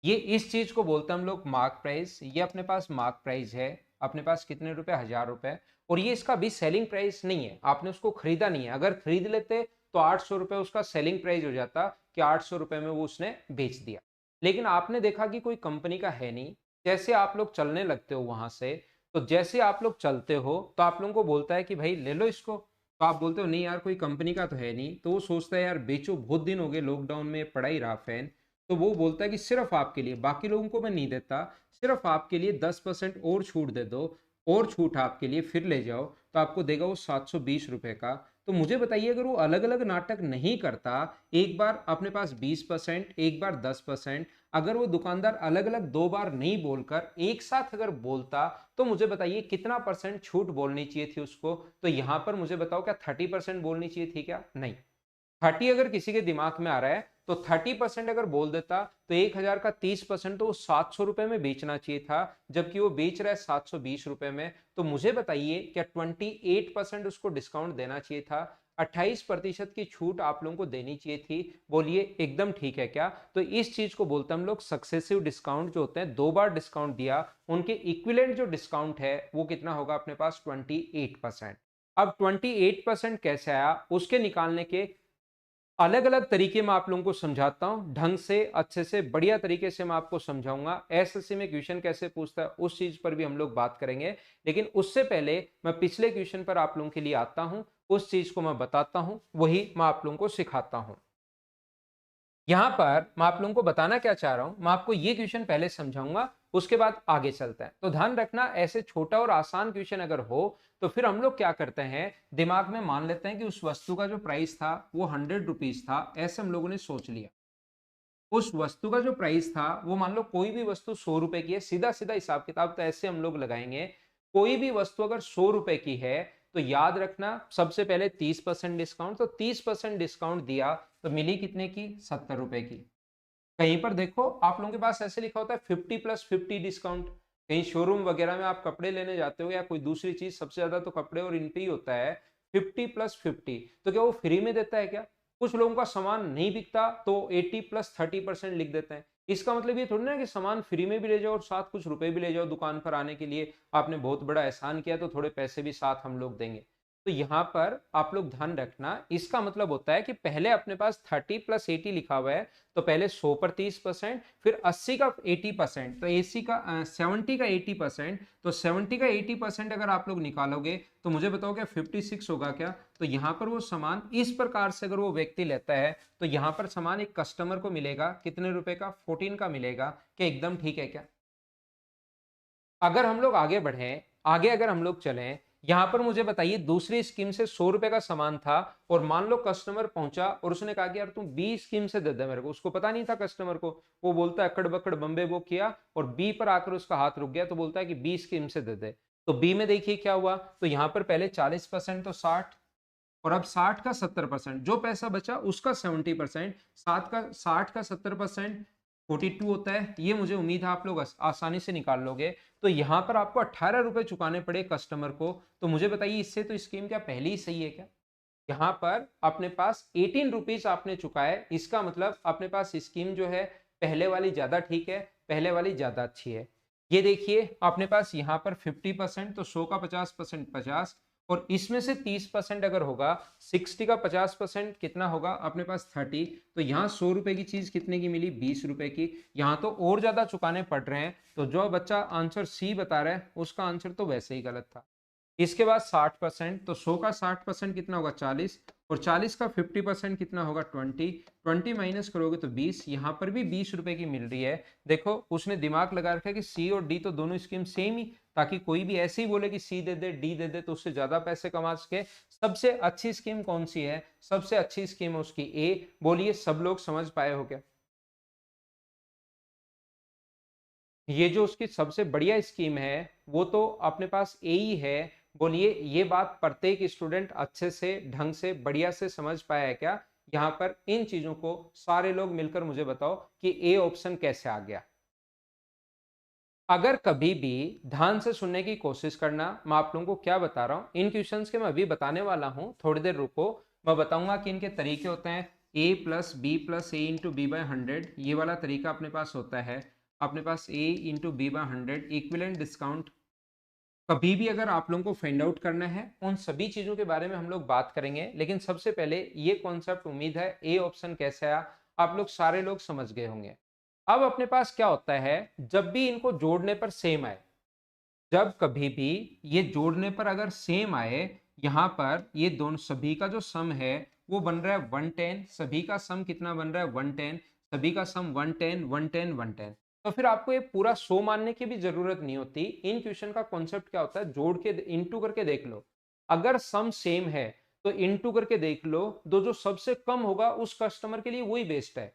ये इस चीज को बोलते हैं हम लोग मार्क प्राइस। ये अपने पास मार्क प्राइस है, अपने पास कितने रुपए, 1,000 रुपए, और ये इसका भी सेलिंग प्राइस नहीं है, आपने उसको खरीदा नहीं है। अगर खरीद लेते तो 800 रुपये उसका सेलिंग प्राइस हो जाता कि 800 रुपये में वो उसने बेच दिया। लेकिन आपने देखा कि कोई कंपनी का है नहीं। जैसे आप लोग चलने लगते हो वहां से, तो जैसे आप लोग चलते हो तो आप लोगों को बोलता है कि भाई ले लो इसको, तो आप बोलते हो नहीं यार कोई कंपनी का तो है नहीं, तो वो सोचता है यार बेचो, बहुत दिन हो गए लॉकडाउन में पड़ा ही रहा फैन। तो वो बोलता है कि सिर्फ आपके लिए, बाकी लोगों को मैं नहीं देता, सिर्फ आपके लिए 10% और छूट दे दो, और छूट आपके लिए, फिर ले जाओ। तो आपको देगा वो 720 रुपये का। तो मुझे बताइए, अगर वो अलग अलग नाटक नहीं करता, एक बार अपने पास 20%, एक बार 10%, अगर वो दुकानदार अलग अलग दो बार नहीं बोलकर एक साथ अगर बोलता, तो मुझे बताइए कितना परसेंट छूट बोलनी चाहिए थी उसको। तो यहां पर मुझे बताओ, क्या 30% बोलनी चाहिए थी क्या? नहीं। 30 अगर किसी के दिमाग में आ रहा है तो 30% अगर बोल देता तो 1,000 का 30% तो वो 700 रुपए में बेचना चाहिए था, जबकि वो बेच रहा है 720 रुपए में। तो मुझे बताइए, क्या 28% उसको डिस्काउंट देना चाहिए था? 28% की छूट आप लोगों को देनी चाहिए थी। बोलिए एकदम ठीक है क्या? तो इस चीज को बोलते हैं हम लोग सक्सेसिव डिस्काउंट। जो होते हैं दो बार डिस्काउंट दिया, उनके इक्विलेंट जो डिस्काउंट है वो कितना होगा अपने पास, 28%। अब 28% कैसे आया, उसके निकालने के अलग अलग तरीके मैं आप लोगों को समझाता हूं, ढंग से, अच्छे से, बढ़िया तरीके से मैं आपको समझाऊंगा। एसएससी में क्वेश्चन कैसे पूछता है उस चीज पर भी हम लोग बात करेंगे। लेकिन उससे पहले मैं पिछले क्वेश्चन पर आप लोगों के लिए आता हूं, उस चीज को मैं बताता हूं, वही मैं आप लोगों को सिखाता हूं। यहां पर मैं आप लोगों को बताना क्या चाह रहा हूं, मैं आपको ये क्वेश्चन पहले समझाऊंगा, उसके बाद आगे चलते हैं। तो ध्यान रखना, ऐसे छोटा और आसान क्वेश्चन अगर हो तो फिर हम लोग क्या करते हैं, दिमाग में मान लेते हैं कि उस वस्तु का जो प्राइस था वो 100 रुपीज था, ऐसे हम लोगों ने सोच लिया। उस वस्तु का जो प्राइस था वो, मान लो कोई भी वस्तु 100 रुपए की है, सीधा सीधा हिसाब किताब तो ऐसे हम लोग लगाएंगे। कोई भी वस्तु अगर 100 रुपए की है तो याद रखना सबसे पहले 30% डिस्काउंट, तो 30% डिस्काउंट दिया तो मिली कितने की, 70 रुपए की। कहीं पर देखो आप लोगों के पास ऐसे लिखा होता है 50+50 डिस्काउंट। कहीं शोरूम वगैरह में आप कपड़े लेने जाते हो या कोई दूसरी चीज, सबसे ज्यादा तो कपड़े और इन पे ही होता है 50+50। तो क्या वो फ्री में देता है क्या? कुछ लोगों का सामान नहीं बिकता तो 80+30% लिख देते हैं। इसका मतलब ये थोड़ी ना कि सामान फ्री में भी ले जाओ और साथ कुछ रुपए भी ले जाओ दुकान पर आने के लिए, आपने बहुत बड़ा एहसान किया तो थोड़े पैसे भी साथ हम लोग देंगे। तो यहां पर आप लोग ध्यान रखना, इसका मतलब होता है कि पहले अपने पास 30+80 लिखा हुआ है, तो पहले 100 पर 30%, फिर 80 का 80%, तो 80 का 70 का 80%, तो 70 का 80% अगर आप लोग निकालोगे तो मुझे बताओ क्या 56 होगा क्या? तो यहाँ पर वो सामान इस प्रकार से अगर वो व्यक्ति लेता है तो यहाँ पर सामान एक कस्टमर को मिलेगा कितने रुपए का, 14 का मिलेगा। क्या एकदम ठीक है क्या? अगर हम लोग आगे बढ़े, आगे अगर हम लोग चलें, यहां पर मुझे बताइए दूसरी स्कीम से 100 रुपए का सामान था और मान लो कस्टमर पहुंचा और उसने कहा कि यार तुम बी स्कीम से दे दे मेरे को। उसको पता नहीं था कस्टमर को, वो बोलता है अकड़ बकड़ बम्बे वो किया और बी पर आकर उसका हाथ रुक गया, तो बोलता है कि बी स्कीम से दे दे। तो बी में देखिए क्या हुआ, तो यहां पर पहले 40% तो 60, और अब 60 का 70%, जो पैसा बचा उसका 70%, 60 का 70%, 42 होता है, ये मुझे उम्मीद है आप लोग आसानी से निकाल लोगे। तो यहाँ पर आपको 18 रुपए चुकाने पड़े कस्टमर को। तो मुझे बताइए इससे तो स्कीम क्या पहले ही सही है क्या? यहाँ पर अपने पास 18 रुपीज आपने चुकाए, इसका मतलब अपने पास स्कीम जो है पहले वाली ज्यादा ठीक है, पहले वाली ज्यादा अच्छी है। ये देखिए अपने पास यहाँ पर 50%, तो 100 का 50% 50, और इसमें से 30% अगर होगा, 60 का 50% कितना होगा अपने पास 30। तो यहाँ 100 रुपए की चीज कितने की मिली? 20 रुपए की। यहाँ तो और ज्यादा चुकाने पड़ रहे हैं। तो जो बच्चा आंसर सी बता रहा है उसका आंसर तो वैसे ही गलत था। इसके बाद 60%, तो 100 का 60% कितना होगा? 40, और 40 का 50% कितना होगा? 20। 20 माइनस करोगे तो 20। यहाँ पर भी 20 रुपए की मिल रही है। देखो उसने दिमाग लगा रखा है कि सी और डी तो दोनों स्कीम सेम ही, ताकि कोई भी ऐसे ही बोले कि सी दे दे डी दे दे तो उससे ज्यादा पैसे कमा सके। सबसे अच्छी स्कीम कौन सी है? सबसे अच्छी स्कीम है उसकी ए। बोलिए सब लोग समझ पाए हो क्या? ये जो उसकी सबसे बढ़िया स्कीम है वो तो अपने पास ए ही है। बोलिए ये बात प्रत्येक स्टूडेंट अच्छे से ढंग से बढ़िया से समझ पाया है क्या? यहाँ पर इन चीजों को सारे लोग मिलकर मुझे बताओ कि ए ऑप्शन कैसे आ गया। अगर कभी भी ध्यान से सुनने की कोशिश करना, मैं आप लोगों को क्या बता रहा हूं इन क्वेश्चंस के मैं अभी बताने वाला हूं, थोड़ी देर रुको। मैं बताऊंगा कि इनके तरीके होते हैं a plus b plus a into b by 100, ये वाला तरीका अपने पास होता है। अपने पास a into b by 100 equivalent discount. कभी भी अगर आप लोगों को फाइंड आउट करना है उन सभी चीजों के बारे में हम लोग बात करेंगे, लेकिन सबसे पहले ये कॉन्सेप्ट उम्मीद है ए ऑप्शन कैसे आया आप लोग सारे लोग समझ गए होंगे। अब अपने पास क्या होता है जब भी इनको जोड़ने पर सेम आए, जब कभी भी ये जोड़ने पर अगर सेम आए, यहां पर ये दोनों सभी का जो सम है वो बन रहा है 110, सभी का सम कितना बन रहा है 110, सभी का सम 110 110 110। तो फिर आपको ये पूरा 100 मानने की भी जरूरत नहीं होती। इन क्वेश्चन का कॉन्सेप्ट क्या होता है, जोड़ के इंटू करके देख लो। अगर सम सेम है तो इंटू करके देख लो, दो जो सबसे कम होगा उस कस्टमर के लिए वही बेस्ट है।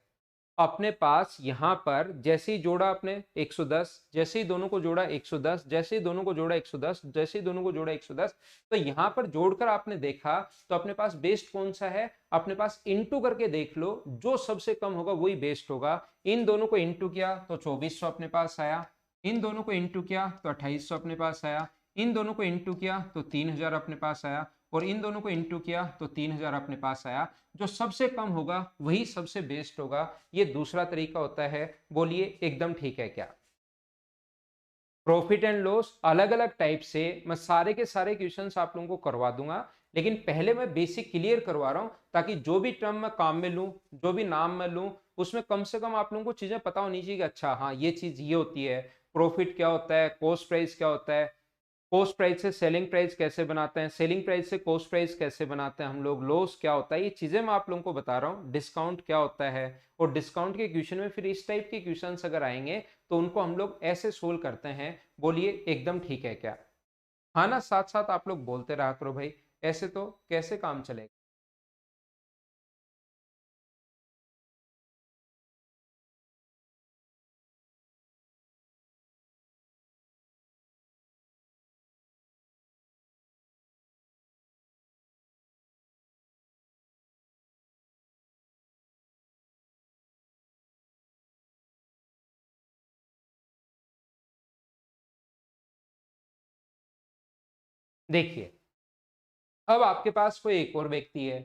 अपने पास यहां पर जैसे ही जोड़ा आपने 110, जैसे ही दोनों को जोड़ा 110, जैसे ही दोनों को जोड़ा 110, जैसे ही दोनों को जोड़ा 110, तो यहां पर जोड़कर आपने देखा तो अपने पास बेस्ट कौन सा है? अपने पास इंटू करके देख लो, जो सबसे कम होगा वही बेस्ट होगा। इन दोनों को इंटू किया तो 2400 अपने पास आया, इन दोनों को इंटू किया तो 2800 अपने पास आया, इन दोनों को इंटू किया तो 3000 अपने पास आया, और इन दोनों को इंटू किया तो 3000 अपने पास आया। जो सबसे कम होगा वही सबसे बेस्ट होगा। ये दूसरा तरीका होता है। बोलिए एकदम ठीक है क्या? प्रॉफिट एंड लॉस अलग अलग टाइप से मैं सारे के सारे क्वेश्चंस आप लोगों को करवा दूंगा, लेकिन पहले मैं बेसिक क्लियर करवा रहा हूं ताकि जो भी टर्म मैं काम में लूं, जो भी नाम मैं लूं, उसमें कम से कम आप लोगों को चीजें पता होनी चाहिए कि अच्छा हाँ ये चीज ये होती है। प्रॉफिट क्या होता है, कॉस्ट प्राइस क्या होता है, कॉस्ट प्राइस से सेलिंग प्राइस कैसे बनाते हैं, सेलिंग प्राइस से कॉस्ट प्राइस कैसे बनाते हैं हम लोग, लॉस क्या होता है, ये चीजें मैं आप लोगों को बता रहा हूँ। डिस्काउंट क्या होता है, और डिस्काउंट के क्वेश्चन में फिर इस टाइप के क्वेश्चन अगर आएंगे तो उनको हम लोग ऐसे सोल्व करते हैं। बोलिए एकदम ठीक है क्या? हाँ ना, साथ साथ आप लोग बोलते रहा करो भाई, ऐसे तो कैसे काम चलेगा। देखिए अब आपके पास कोई एक और व्यक्ति है,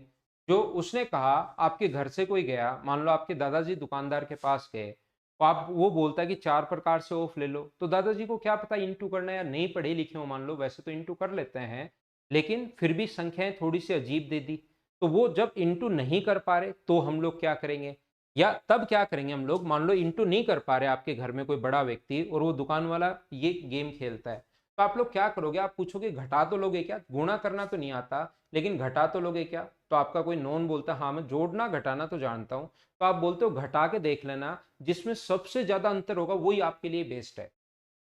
जो उसने कहा आपके घर से कोई गया, मान लो आपके दादाजी दुकानदार के पास गए, तो आप वो बोलता है कि 4 प्रकार से ऑफ ले लो, तो दादाजी को क्या पता इंटू करना है या नहीं पढ़े लिखे हो, मान लो वैसे तो इंटू कर लेते हैं, लेकिन फिर भी संख्याएं थोड़ी सी अजीब दे दी। तो वो जब इंटू नहीं कर पा रहे तो हम लोग क्या करेंगे, या तब क्या करेंगे हम लोग, मान लो इंटू नहीं कर पा रहे आपके घर में कोई बड़ा व्यक्ति और वो दुकान वाला ये गेम खेलता है, तो आप लोग क्या करोगे, आप पूछोगे घटा तो लोगे क्या, गुणा करना तो नहीं आता लेकिन घटा तो लोगे क्या? तो आपका कोई नॉन बोलता हाँ मैं जोड़ना घटाना तो जानता हूं, तो आप बोलते हो घटा के देख लेना, जिसमें सबसे ज्यादा अंतर होगा वही आपके लिए बेस्ट है।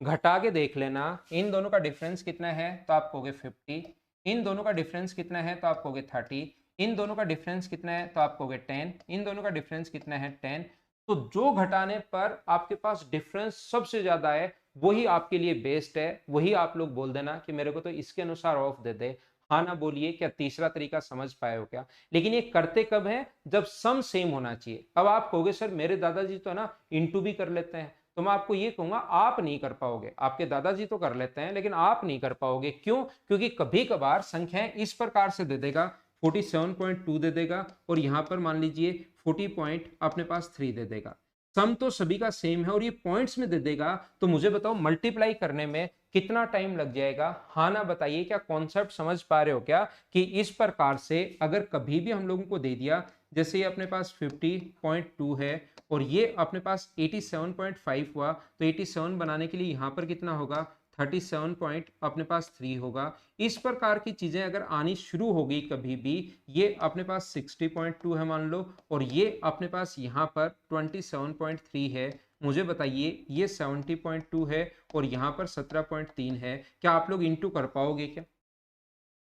घटा के देख लेना, इन दोनों का डिफरेंस कितना है तो आप कहोगे 50, इन दोनों का डिफरेंस कितना है तो आप कहोगे 30, इन दोनों का डिफरेंस कितना है तो आप कहोगे 10, इन दोनों का डिफरेंस कितना है 10। तो जो घटाने पर आपके पास डिफरेंस सबसे ज्यादा है वही आपके लिए बेस्ट है, वही आप लोग बोल देना कि मेरे को तो इसके अनुसार ऑफ दे दे। हाँ ना बोलिए, क्या तीसरा तरीका समझ पाए हो क्या? लेकिन ये करते कब है? जब सम सेम होना चाहिए। अब आप कहोगे सर मेरे दादाजी तो है ना इंटू भी कर लेते हैं, तो मैं आपको ये कहूंगा आप नहीं कर पाओगे। आपके दादाजी तो कर लेते हैं लेकिन आप नहीं कर पाओगे। क्यों? क्योंकि कभी कभार संख्याएं इस प्रकार से दे देगा, 47.2 दे देगा और यहां पर मान लीजिए 40 पॉइंट अपने पास 3 दे देगा। सम तो सभी का सेम है और ये पॉइंट्स में दे देगा, तो मुझे बताओ मल्टीप्लाई करने में कितना टाइम लग जाएगा? हाँ ना बताइए, क्या कॉन्सेप्ट समझ पा रहे हो क्या? कि इस प्रकार से अगर कभी भी हम लोगों को दे दिया, जैसे ये अपने पास 50.2 है और ये अपने पास 87.5 हुआ, तो 87 बनाने के लिए यहाँ पर कितना होगा? 37 पॉइंट अपने पास 3 होगा। इस प्रकार की चीजें अगर आनी शुरू होगी कभी भी, ये अपने पास 60.2 है मान लो, और ये अपने पास यहाँ पर 27.3 है। मुझे बताइए ये 70.2 है और यहाँ पर 17.3 है, क्या आप लोग इंटू कर पाओगे क्या?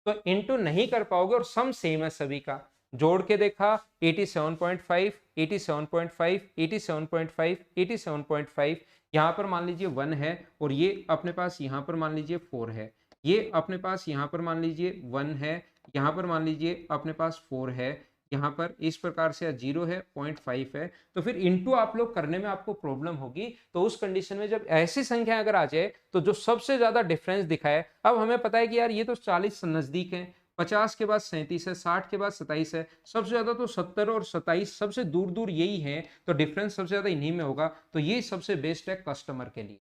तो इंटू नहीं कर पाओगे और सम सेम है सभी का। जोड़ के देखा 87.5, 87.5, 87.5, 87.5, यहाँ पर मान लीजिए 1 है और ये अपने पास यहाँ पर मान लीजिए 4 है, ये अपने पास यहाँ पर मान लीजिए 1 है, यहाँ पर मान लीजिए अपने पास 4 है, यहाँ पर इस प्रकार से 0 है, 0.5 है। तो फिर इंटू आप लोग करने में आपको प्रॉब्लम होगी। तो उस कंडीशन में जब ऐसी संख्या अगर आ जाए तो जो सबसे ज्यादा डिफरेंस दिखाए, अब हमें पता है कि यार ये तो 40 नजदीक है, 50 के बाद 37 है, 60 के बाद 27 है, सबसे ज्यादा तो 70 और 27 सबसे दूर दूर यही है, तो डिफरेंस सबसे ज्यादा इन्हीं में होगा। तो ये सबसे बेस्ट है कस्टमर के लिए।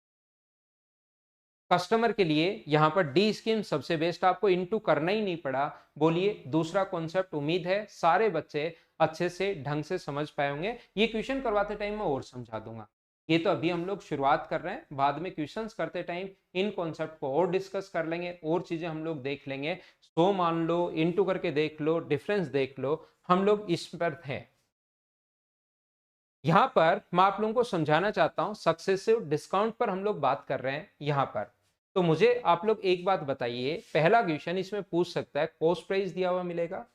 कस्टमर के लिए यहां पर डी स्कीम सबसे बेस्ट, आपको इनटू करना ही नहीं पड़ा। बोलिए दूसरा कॉन्सेप्ट, उम्मीद है सारे बच्चे अच्छे से ढंग से समझ पाए होंगे। ये क्वेश्चन करवाते टाइम मैं और समझा दूंगा। ये तो अभी हम लोग शुरुआत कर रहे हैं, बाद में क्वेश्चंस करते टाइम इन कॉन्सेप्ट को और डिस्कस कर लेंगे, और चीजें हम लोग देख लेंगे। सो मान लो, इनटू करके देख लो, डिफरेंस देख लो, हम लोग इस पर हैं। यहां पर मैं आप लोगों को समझाना चाहता हूं, सक्सेसिव डिस्काउंट पर हम लोग बात कर रहे हैं यहां पर। तो मुझे आप लोग एक बात बताइए, पहला क्वेश्चन इसमें पूछ सकता है कॉस्ट प्राइस दिया हुआ मिलेगा,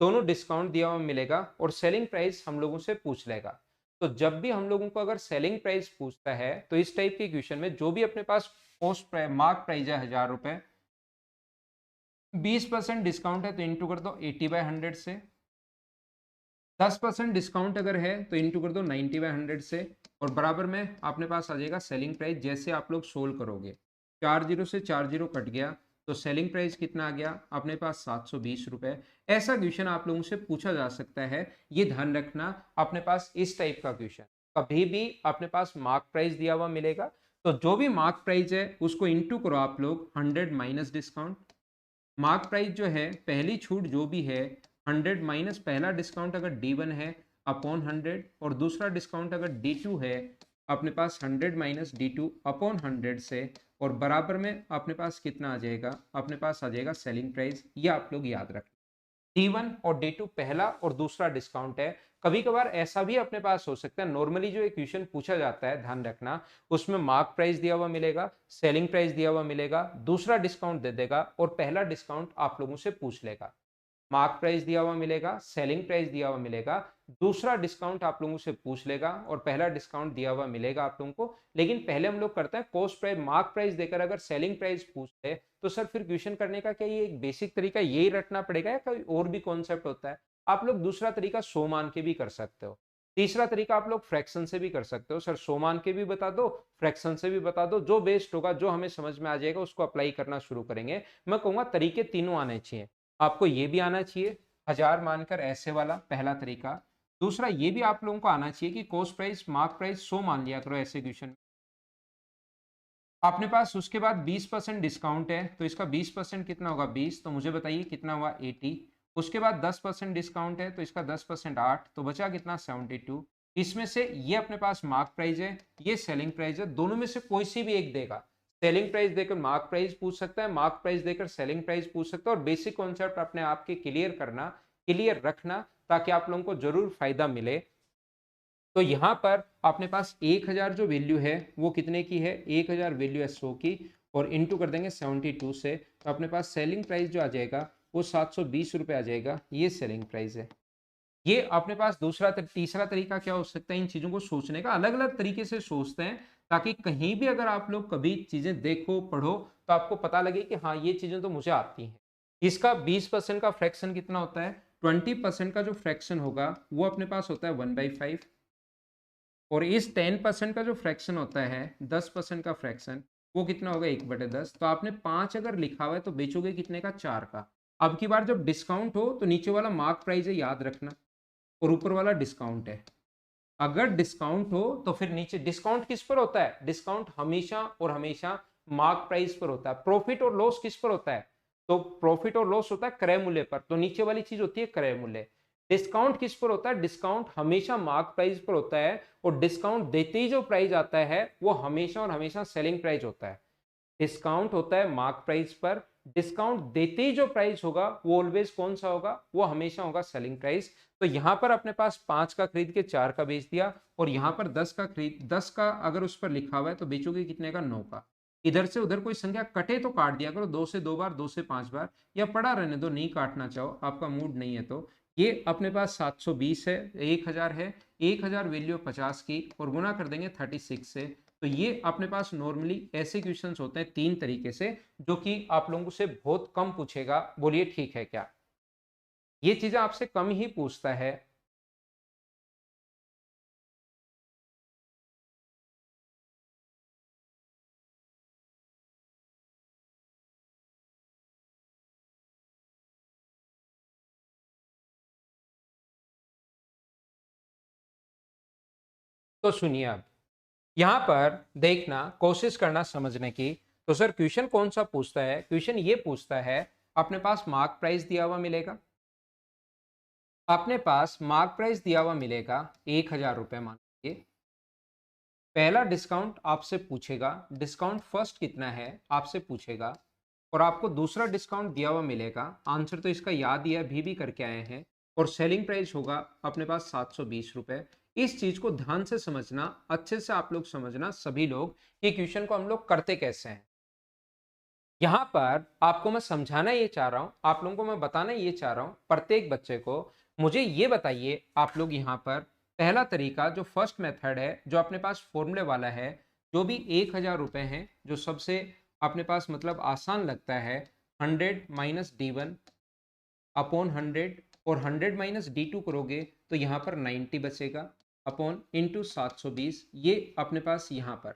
दोनों डिस्काउंट दिया हुआ मिलेगा और सेलिंग प्राइस हम लोगों से पूछ लेगा। तो जब भी हम लोगों को अगर सेलिंग प्राइस पूछता है तो इस टाइप के क्वेश्चन में जो भी अपने पास कॉस्ट मार्क प्राइस है 1000 रुपए, 20% डिस्काउंट है तो इंटू कर दो 80/100 से, 10% डिस्काउंट अगर है तो इंटू कर दो 90/100 से, और बराबर में अपने पास आ जाएगा सेलिंग प्राइस। जैसे आप लोग सोल्व करोगे, 4 जीरो से 4 जीरो कट गया तो सेलिंग प्राइस कितना आ गया अपने पास? 720 रुपए। ऐसा क्वेश्चन आप लोगों से पूछा जा सकता है, ये ध्यान रखना। अपने पास इस टाइप का क्वेश्चन कभी भी अपने पास मार्क प्राइस दिया हुआ मिलेगा, तो जो भी मार्क प्राइस है उसको इंटू करो आप लोग 100 माइनस डिस्काउंट। मार्क प्राइस जो है, पहली छूट जो भी है 100 माइनस पहला डिस्काउंट अगर D1 है अपॉन 100, और दूसरा डिस्काउंट अगर D2 है अपने पास 100 माइनस D2 अपॉन 100 से, और बराबर में अपने पास कितना आ जाएगा? अपने पास आ जाएगा सेलिंग प्राइस। ये आप लोग याद रखें, D1 और D2 पहला और दूसरा डिस्काउंट है। कभी कभार ऐसा भी अपने पास हो सकता है, नॉर्मली जो क्वेश्चन पूछा जाता है ध्यान रखना, उसमें मार्क प्राइस दिया हुआ मिलेगा, सेलिंग प्राइस दिया हुआ मिलेगा, दूसरा डिस्काउंट दे देगा और पहला डिस्काउंट आप लोगों से पूछ लेगा। मार्क प्राइस दिया हुआ मिलेगा, सेलिंग प्राइस दिया हुआ मिलेगा, दूसरा डिस्काउंट आप लोगों से पूछ लेगा और पहला डिस्काउंट दिया हुआ मिलेगा आप लोगों को। लेकिन पहले हम लोग करते हैं कॉस्ट प्राइस, मार्क प्राइस देकर अगर सेलिंग प्राइस पूछते हैं तो सर फिर क्वेश्चन करने का क्या ये एक बेसिक तरीका यही रटना पड़ेगा या कोई और भी कॉन्सेप्ट होता है? आप लोग दूसरा तरीका 100 मान के भी कर सकते हो, तीसरा तरीका आप लोग फ्रैक्शन से भी कर सकते हो। सर 100 मान के भी बता दो, फ्रैक्शन से भी बता दो, जो बेस्ट होगा, जो हमें समझ में आ जाएगा उसको अप्लाई करना शुरू करेंगे। मैं कहूंगा तरीके तीनों आने चाहिए। आपको ये भी आना चाहिए 1000 मानकर ऐसे वाला पहला तरीका, दूसरा ये भी आप लोगों को आना चाहिए कि कॉस्ट प्राइस मार्क प्राइस 100 मान लिया करो ऐसे क्वेश्चन। अपने पास उसके बाद 20% डिस्काउंट है तो इसका 20% कितना होगा? 20, तो मुझे बताइए कितना हुआ? 80। उसके बाद 10% डिस्काउंट है तो इसका 10% 8, तो बचा कितना? 72। इसमें से ये अपने पास मार्क प्राइस है, ये सेलिंग प्राइस है, दोनों में से कोई सी भी एक देगा। सेलिंग प्राइस देकर मार्क प्राइस पूछ सकता है, मार्क प्राइस देकर सेलिंग प्राइस पूछ सकता है। और बेसिक कॉन्सेप्ट अपने आप के क्लियर करना, क्लियर रखना, ताकि आप लोगों को जरूर फायदा मिले। तो यहां पर अपने पास 1000 जो वैल्यू है वो कितने की है? 1000 वैल्यू है 100 की, और इंटू कर देंगे 72 से, तो अपने पास सेलिंग प्राइस जो आ जाएगा वो 720 रुपए आ जाएगा। ये सेलिंग प्राइस है। ये अपने पास दूसरा तीसरा तरीका क्या हो सकता है इन चीजों को सोचने का? अलग अलग तरीके से सोचते हैं, ताकि कहीं भी अगर आप लोग कभी चीजें देखो पढ़ो तो आपको पता लगे कि हाँ ये चीजें तो मुझे आती हैं। इसका 20% का फ्रैक्शन कितना होता है, 20% का जो फ्रैक्शन होगा वो अपने पास होता है 1/5, और इस 10% का जो फ्रैक्शन होता है 10% का फ्रैक्शन वो कितना होगा 1/10। तो आपने 5 अगर लिखा हुआ है तो बेचोगे कितने का, 4 का। अब की बार जब डिस्काउंट हो तो नीचे वाला मार्क प्राइस है याद रखना, और ऊपर वाला डिस्काउंट है। अगर डिस्काउंट हो तो फिर नीचे डिस्काउंट किस पर होता है, डिस्काउंट हमेशा और हमेशा मार्क प्राइस पर होता है। प्रॉफिट और लॉस किस पर होता है, तो प्रॉफिट और लॉस होता है क्रय मूल्य पर, तो नीचे वाली चीज होती है क्रय मूल्य। डिस्काउंट किस पर होता है, डिस्काउंट हमेशा मार्क प्राइस पर होता है, और डिस्काउंट देते ही जो प्राइस आता है वो हमेशा और हमेशा सेलिंग प्राइस होता है। डिस्काउंट होता है मार्क प्राइस पर, डिस्काउंट देते ही जो प्राइस होगा वो ऑलवेज कौन सा होगा, वो हमेशा होगा सेलिंग प्राइस। तो यहां पर अपने पास 5 का खरीद के 4 का बेच दिया, और यहां पर 10 का खरीद 10 का अगर उस पर लिखा हुआ है तो बेचोगे कितने का, 9 का। इधर से उधर कोई संख्या कटे तो काट दिया करो, 2 से 2 बार, 2 से 5 बार, या पड़ा रहने दो, नहीं काटना चाहो, आपका मूड नहीं है तो। ये अपने पास 720 है, 1000 है, 1000 वैल्यू 50 की, और गुना कर देंगे 36 से। तो ये अपने पास नॉर्मली ऐसे क्वेश्चंस होते हैं 3 तरीके से, जो कि आप लोगों से बहुत कम पूछेगा। बोलिए ठीक है क्या, ये चीजें आपसे कम ही पूछता है। तो सुनिए, अब यहां पर देखना, कोशिश करना समझने की। तो सर क्वेश्चन कौन सा पूछता है, क्वेश्चन ये पूछता है, अपने पास मार्क प्राइस दिया हुआ मिलेगा, अपने पास मार्क प्राइस दिया हुआ मिलेगा 1000 रुपए मान लीजिए। पहला डिस्काउंट आपसे पूछेगा, डिस्काउंट फर्स्ट कितना है आपसे पूछेगा, और आपको दूसरा डिस्काउंट दिया हुआ मिलेगा। आंसर तो इसका याद ही है, अभी भी करके आए हैं, और सेलिंग प्राइस होगा अपने पास 720 रुपए। इस चीज को ध्यान से समझना, अच्छे से आप लोग समझना सभी लोग, ये क्वेश्चन को हम लोग करते कैसे हैं। यहां पर आपको मैं समझाना ये चाह रहा हूं, आप लोगों को मैं बताना ये चाह रहा हूं, प्रत्येक बच्चे को। मुझे ये बताइए आप लोग, यहां पर पहला तरीका जो फर्स्ट मेथड है, जो अपने पास फॉर्मूले वाला है, जो भी 1000 रुपए हैं, जो सबसे अपने पास मतलब आसान लगता है, 100 - D1 अपॉन 100, और 100 - D2 करोगे तो यहाँ पर 90 बचेगा, अपॉन इंटू 720, ये अपने पास यहाँ पर।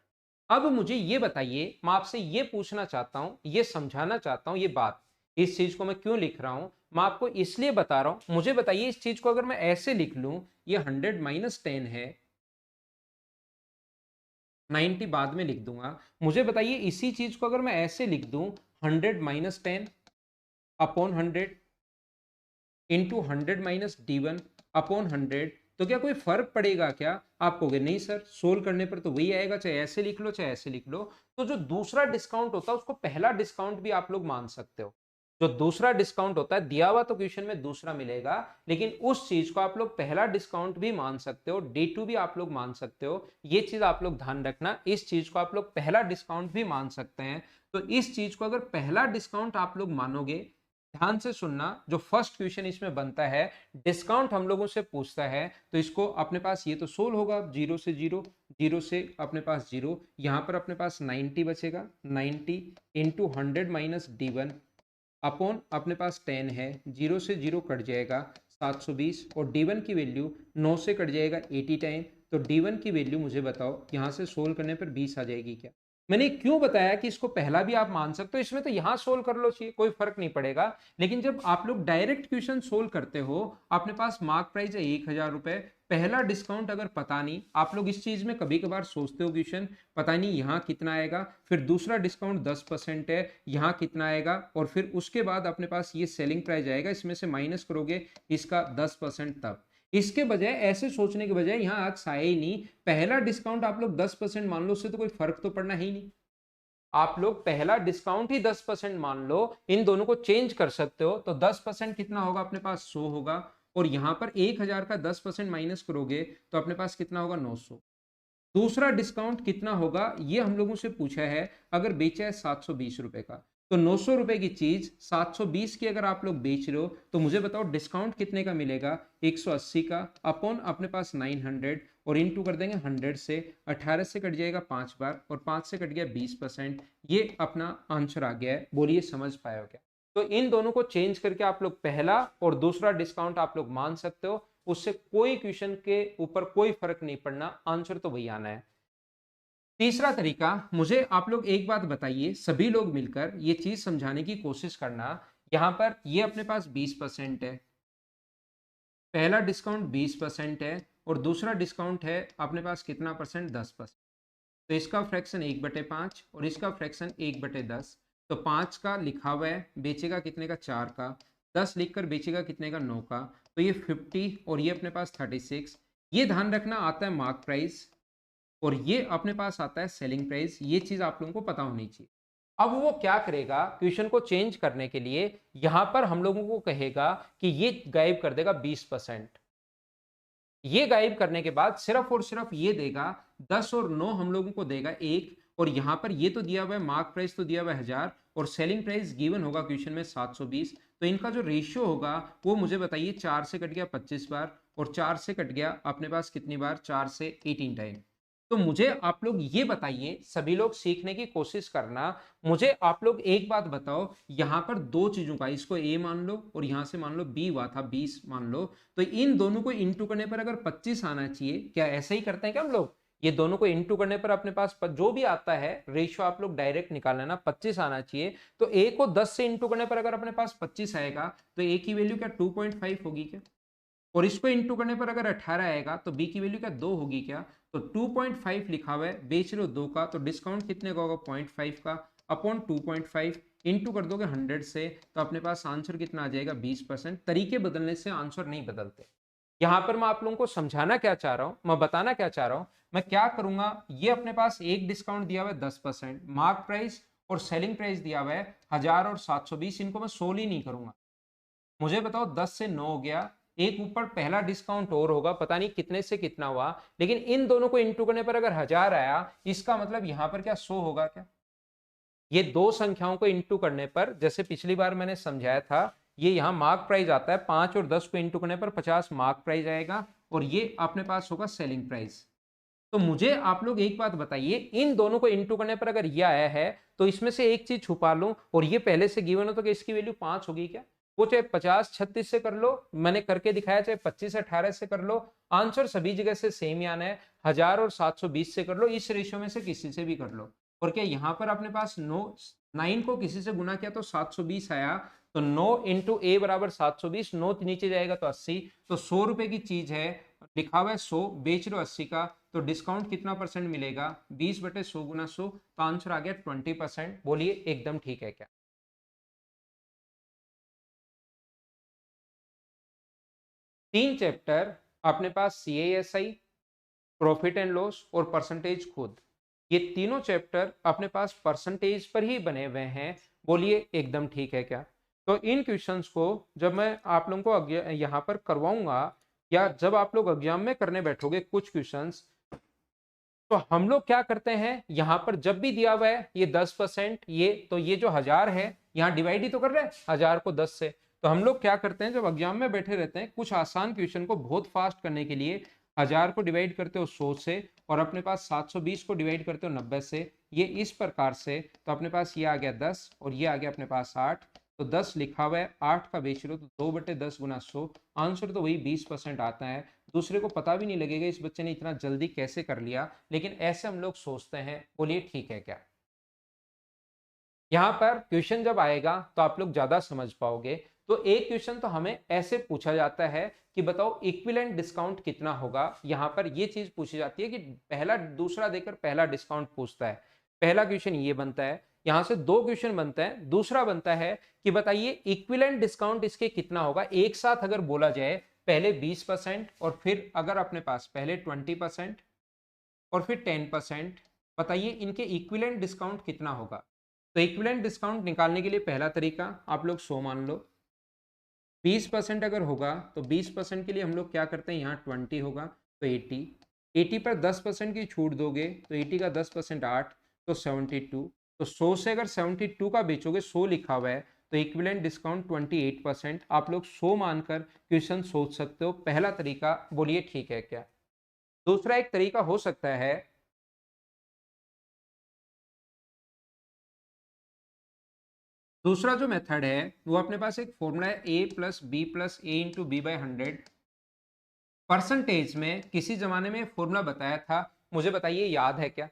अब मुझे ये बताइए, मैं आपसे ये पूछना चाहता हूँ, ये समझाना चाहता हूँ, ये बात, इस चीज को मैं क्यों लिख रहा हूँ, मैं आपको इसलिए बता रहा हूँ। मुझे बताइए इस चीज को अगर मैं ऐसे लिख लूं, ये 100 - 10 है, 90 बाद में लिख दूंगा। मुझे बताइए इसी चीज को अगर मैं ऐसे लिख दूं, 100 - 10 अपॉन 100 इंटू 100 - D1 अपॉन 100, तो क्या कोई फर्क पड़ेगा क्या, आप कहोगे नहीं सर, सोल्व करने पर तो वही आएगा, चाहे ऐसे लिख लो चाहे ऐसे लिख लो। तो जो दूसरा डिस्काउंट होता है उसको पहला डिस्काउंट भी आप लोग मान सकते हो। जो दूसरा डिस्काउंट होता है, दिया हुआ तो क्वेश्चन में दूसरा मिलेगा, लेकिन उस चीज को आप लोग पहला डिस्काउंट भी मान सकते हो, D2 भी आप लोग मान सकते हो। ये चीज आप लोग ध्यान रखना, इस चीज को आप लोग पहला डिस्काउंट भी मान सकते हैं। तो इस चीज को अगर पहला डिस्काउंट आप लोग मानोगे, ध्यान से सुनना, जो फर्स्ट क्वेश्चन इसमें बनता है, डिस्काउंट हम लोगों से पूछता है, तो इसको अपने पास ये तो सोल्व होगा, 0 से 0, 0 से अपने पास 0, यहां पर अपने पास 90 बचेगा, 90 इंटू 100 - D1 अपॉन अपने पास 10 है, 0 से 0 कट जाएगा 720, और D1 की वैल्यू 9 से कट जाएगा 80 टाइम। तो D1 की वैल्यू मुझे बताओ, यहां से सोल्व करने पर 20 आ जाएगी क्या। मैंने क्यों बताया कि इसको पहला भी आप मान सकते हो, इसमें तो यहां सोल्व कर लो, चाहिए कोई फर्क नहीं पड़ेगा। लेकिन जब आप लोग डायरेक्ट क्वेश्चन सोल्व करते हो, अपने पास मार्क प्राइस है 1000 रुपए, पहला डिस्काउंट अगर पता नहीं, आप लोग इस चीज में कभी कभार सोचते हो क्वेश्चन, पता नहीं यहाँ कितना आएगा, फिर दूसरा डिस्काउंट 10% है, यहाँ कितना आएगा, और फिर उसके बाद अपने पास ये सेलिंग प्राइस आएगा, इसमें से माइनस करोगे इसका 10%। तब इसके बजाय, ऐसे सोचने के बजाय, यहाँ आज आया ही नहीं, पहला डिस्काउंट आप लोग 10% मान लो, उससे तो कोई फर्क तो पड़ना ही नहीं। आप लोग पहला डिस्काउंट ही 10% मान लो, इन दोनों को चेंज कर सकते हो, तो 10% कितना होगा अपने पास, 100 होगा, और यहां पर 1000 का 10% माइनस करोगे तो अपने पास कितना होगा, 900। दूसरा डिस्काउंट कितना होगा ये हम लोगों से पूछा है, अगर बेचा है 720 रुपए का, तो 900 रुपए की चीज 720 की अगर आप लोग बेच रहे हो, तो मुझे बताओ डिस्काउंट कितने का मिलेगा, 180 का, अपॉन अपने पास 900, और इनटू कर देंगे 100 से, 18 से कट जाएगा 5 बार, और 5 से कट गया 20%। ये अपना आंसर आ गया है। बोलिए समझ पाए हो क्या। तो इन दोनों को चेंज करके आप लोग पहला और दूसरा डिस्काउंट आप लोग मान सकते हो, उससे कोई क्वेश्चन के ऊपर कोई फर्क नहीं पड़ना, आंसर तो वही आना है। तीसरा तरीका, मुझे आप लोग एक बात बताइए, सभी लोग मिलकर ये चीज समझाने की कोशिश करना। यहां पर ये अपने पास 20% है, पहला डिस्काउंट 20% है और दूसरा डिस्काउंट है अपने पास कितना परसेंट, 10%। तो इसका फ्रैक्शन 1/5 और इसका फ्रैक्शन 1/10। तो 5 का लिखा हुआ है, बेचेगा कितने का, 4 का। 10 लिखकर बेचेगा कितने का, 9 का। तो ये 50 और ये अपने पास 36। ये ध्यान रखना आता है मार्क प्राइस और ये अपने पास आता है सेलिंग प्राइस, ये चीज आप लोगों को पता होनी चाहिए। अब वो क्या करेगा, क्वेश्चन को चेंज करने के लिए यहां पर हम लोगों को कहेगा कि ये गायब कर देगा 20%। ये गायब करने के बाद सिर्फ और सिर्फ ये देगा 10 और 9 हम लोगों को देगा 1। और यहां पर ये तो दिया हुआ है, मार्क प्राइस तो दिया हुआ है 1000 और सेलिंग प्राइस गिवन होगा क्वेश्चन में 720। तो इनका जो रेशियो होगा वो मुझे बताइए, 4 से कट गया 25 बार और 4 से कट गया अपने पास कितनी बार, 4 से 18 टाइम। तो मुझे आप लोग ये बताइए, सभी लोग सीखने की कोशिश करना, मुझे आप लोग एक बात बताओ, यहां पर दो चीजों का, इसको ए मान लो और यहां से मान लो बी हुआ था 20 मान लो, तो इन दोनों को इंटू करने पर अगर 25 आना चाहिए, क्या ऐसे ही करते हैं क्या हम लोग, ये दोनों को इंटू करने पर अपने पास जो भी आता है रेशियो आप लोग डायरेक्ट निकाल लेना, 25 आना चाहिए। तो ए को 10 से इंटू करने पर अगर अपने पास 25 आएगा तो ए की वैल्यू क्या 2.5 होगी क्या, और इसको इंटू करने पर अगर 18 आएगा तो बी की वैल्यू क्या 2 होगी क्या। तो 2.5 लिखा हुआ है, बेच रहे हो 2 का, तो डिस्काउंट कितने का होगा 0.5 का अपॉन 2.5 इंटू कर दोगे 100 से, तो अपने पास आंसर कितना आ जाएगा 20%। तरीके बदलने से आंसर नहीं बदलते। यहां पर मैं आप लोगों को समझाना क्या चाह रहा हूं, मैं बताना क्या चाह रहा हूं, मैं क्या करूंगा, ये अपने पास एक डिस्काउंट दिया हुआ है 10%, मार्क प्राइस और सेलिंग प्राइस दिया हुआ है 1000 और 720, इनको मैं सोल ही नहीं करूंगा। मुझे बताओ 10 से 9 हो गया, एक ऊपर पहला डिस्काउंट और होगा, पता नहीं कितने से कितना हुआ, लेकिन इन दोनों को इंटू करने पर अगर 1000 आया, इसका मतलब यहां पर क्या 100 होगा क्या। ये दो संख्याओं को इंटू करने पर, जैसे पिछली बार मैंने समझाया था, ये यहाँ मार्क प्राइस आता है, 5 और 10 को इंटू करने पर 50 मार्क प्राइस आएगा और ये अपने पास होगा सेलिंग प्राइस। तो मुझे आप लोग एक बात बताइए, इन दोनों को इंटू करने पर अगर ये आया है तो इसमें से एक चीज छुपा लो और ये पहले से गिवन हो, तो इसकी वैल्यू 5 होगी क्या। वो चाहे 50-36 से कर लो, मैंने करके दिखाया, चाहे 25-18 से कर लो, आंसर सभी जगह से सेम ही आना है। 1000 और 720 से कर लो, इस रेशियो में से किसी से भी कर लो। और क्या यहाँ पर अपने पास 9 को किसी से गुना किया तो 720 आया, तो 9 इंटू ए बराबर 720, 9 नीचे जाएगा तो 80। तो 100 रुपए की चीज है, लिखा हुआ है 100, बेच रहे हो 80 का, तो डिस्काउंट कितना परसेंट मिलेगा, 20/100 गुना 100, तो आंसर आ गया 20%। बोलिए एकदम ठीक है क्या। तीन चैप्टर अपने पास CASI, प्रॉफिट एंड लॉस और परसेंटेज खुद, ये तीनों चैप्टर अपने पास परसेंटेज पर ही बने हुए हैं। बोलिए एकदम ठीक है क्या। तो इन क्वेश्चंस को जब मैं आप लोगों को यहाँ पर करवाऊंगा, या जब आप लोग एग्जाम में करने बैठोगे कुछ क्वेश्चंस, तो हम लोग क्या करते हैं, यहां पर जब भी दिया हुआ है ये 10%, ये तो ये जो 1000 है यहाँ डिवाइड ही तो कर रहे हैं 1000 को 10 से। तो हम लोग क्या करते हैं, जब एग्जाम में बैठे रहते हैं, कुछ आसान क्वेश्चन को बहुत फास्ट करने के लिए 1000 को डिवाइड करते हो 100 से और अपने पास 720 को डिवाइड करते हो 90 से, ये इस प्रकार से। तो अपने पास ये आ गया 10 और ये आ गया अपने पास 8। तो 10 लिखा हुआ है, 8 का बेच रहे हो तो 2/10 गुना 100, आंसर तो वही 20% आता है। दूसरे को पता भी नहीं लगेगा इस बच्चे ने इतना जल्दी कैसे कर लिया, लेकिन ऐसे हम लोग सोचते हैं। बोलिए ठीक है क्या। यहां पर क्वेश्चन जब आएगा तो आप लोग ज्यादा समझ पाओगे। तो एक क्वेश्चन तो हमें ऐसे पूछा जाता है कि बताओ इक्विवेलेंट डिस्काउंट कितना होगा। यहां पर ये चीज पूछी जाती है कि पहला दूसरा देकर पहला डिस्काउंट पूछता है। पहला क्वेश्चन ये बनता है, यहां से दो क्वेश्चन बनता है। दूसरा बनता है कि बताइए इक्विवेलेंट डिस्काउंट इसके कितना होगा, एक साथ अगर बोला जाए, पहले 20% और फिर अगर अपने पास पहले 20% और फिर 10%, बताइए इनके इक्विवेलेंट डिस्काउंट कितना होगा। तो इक्विवेलेंट डिस्काउंट निकालने के लिए पहला तरीका, आप लोग 100 मान लो, 20% अगर होगा तो 20% के लिए हम लोग क्या करते हैं, यहाँ 20 होगा तो 80, 80 पर 10% की छूट दोगे तो 80 का 10% 8, तो 72। तो 100 से अगर 72 का बेचोगे, 100 लिखा हुआ है, तो इक्विवेलेंट डिस्काउंट 28%। आप लोग 100 मानकर क्वेश्चन सोच सकते हो, पहला तरीका। बोलिए ठीक है क्या। दूसरा एक तरीका हो सकता है, दूसरा जो मेथड है वो अपने पास एक फॉर्मूला है a plus a into b by 100। Percentage में किसी जमाने में फॉर्मूला बताया था, मुझे बताइए याद है क्या?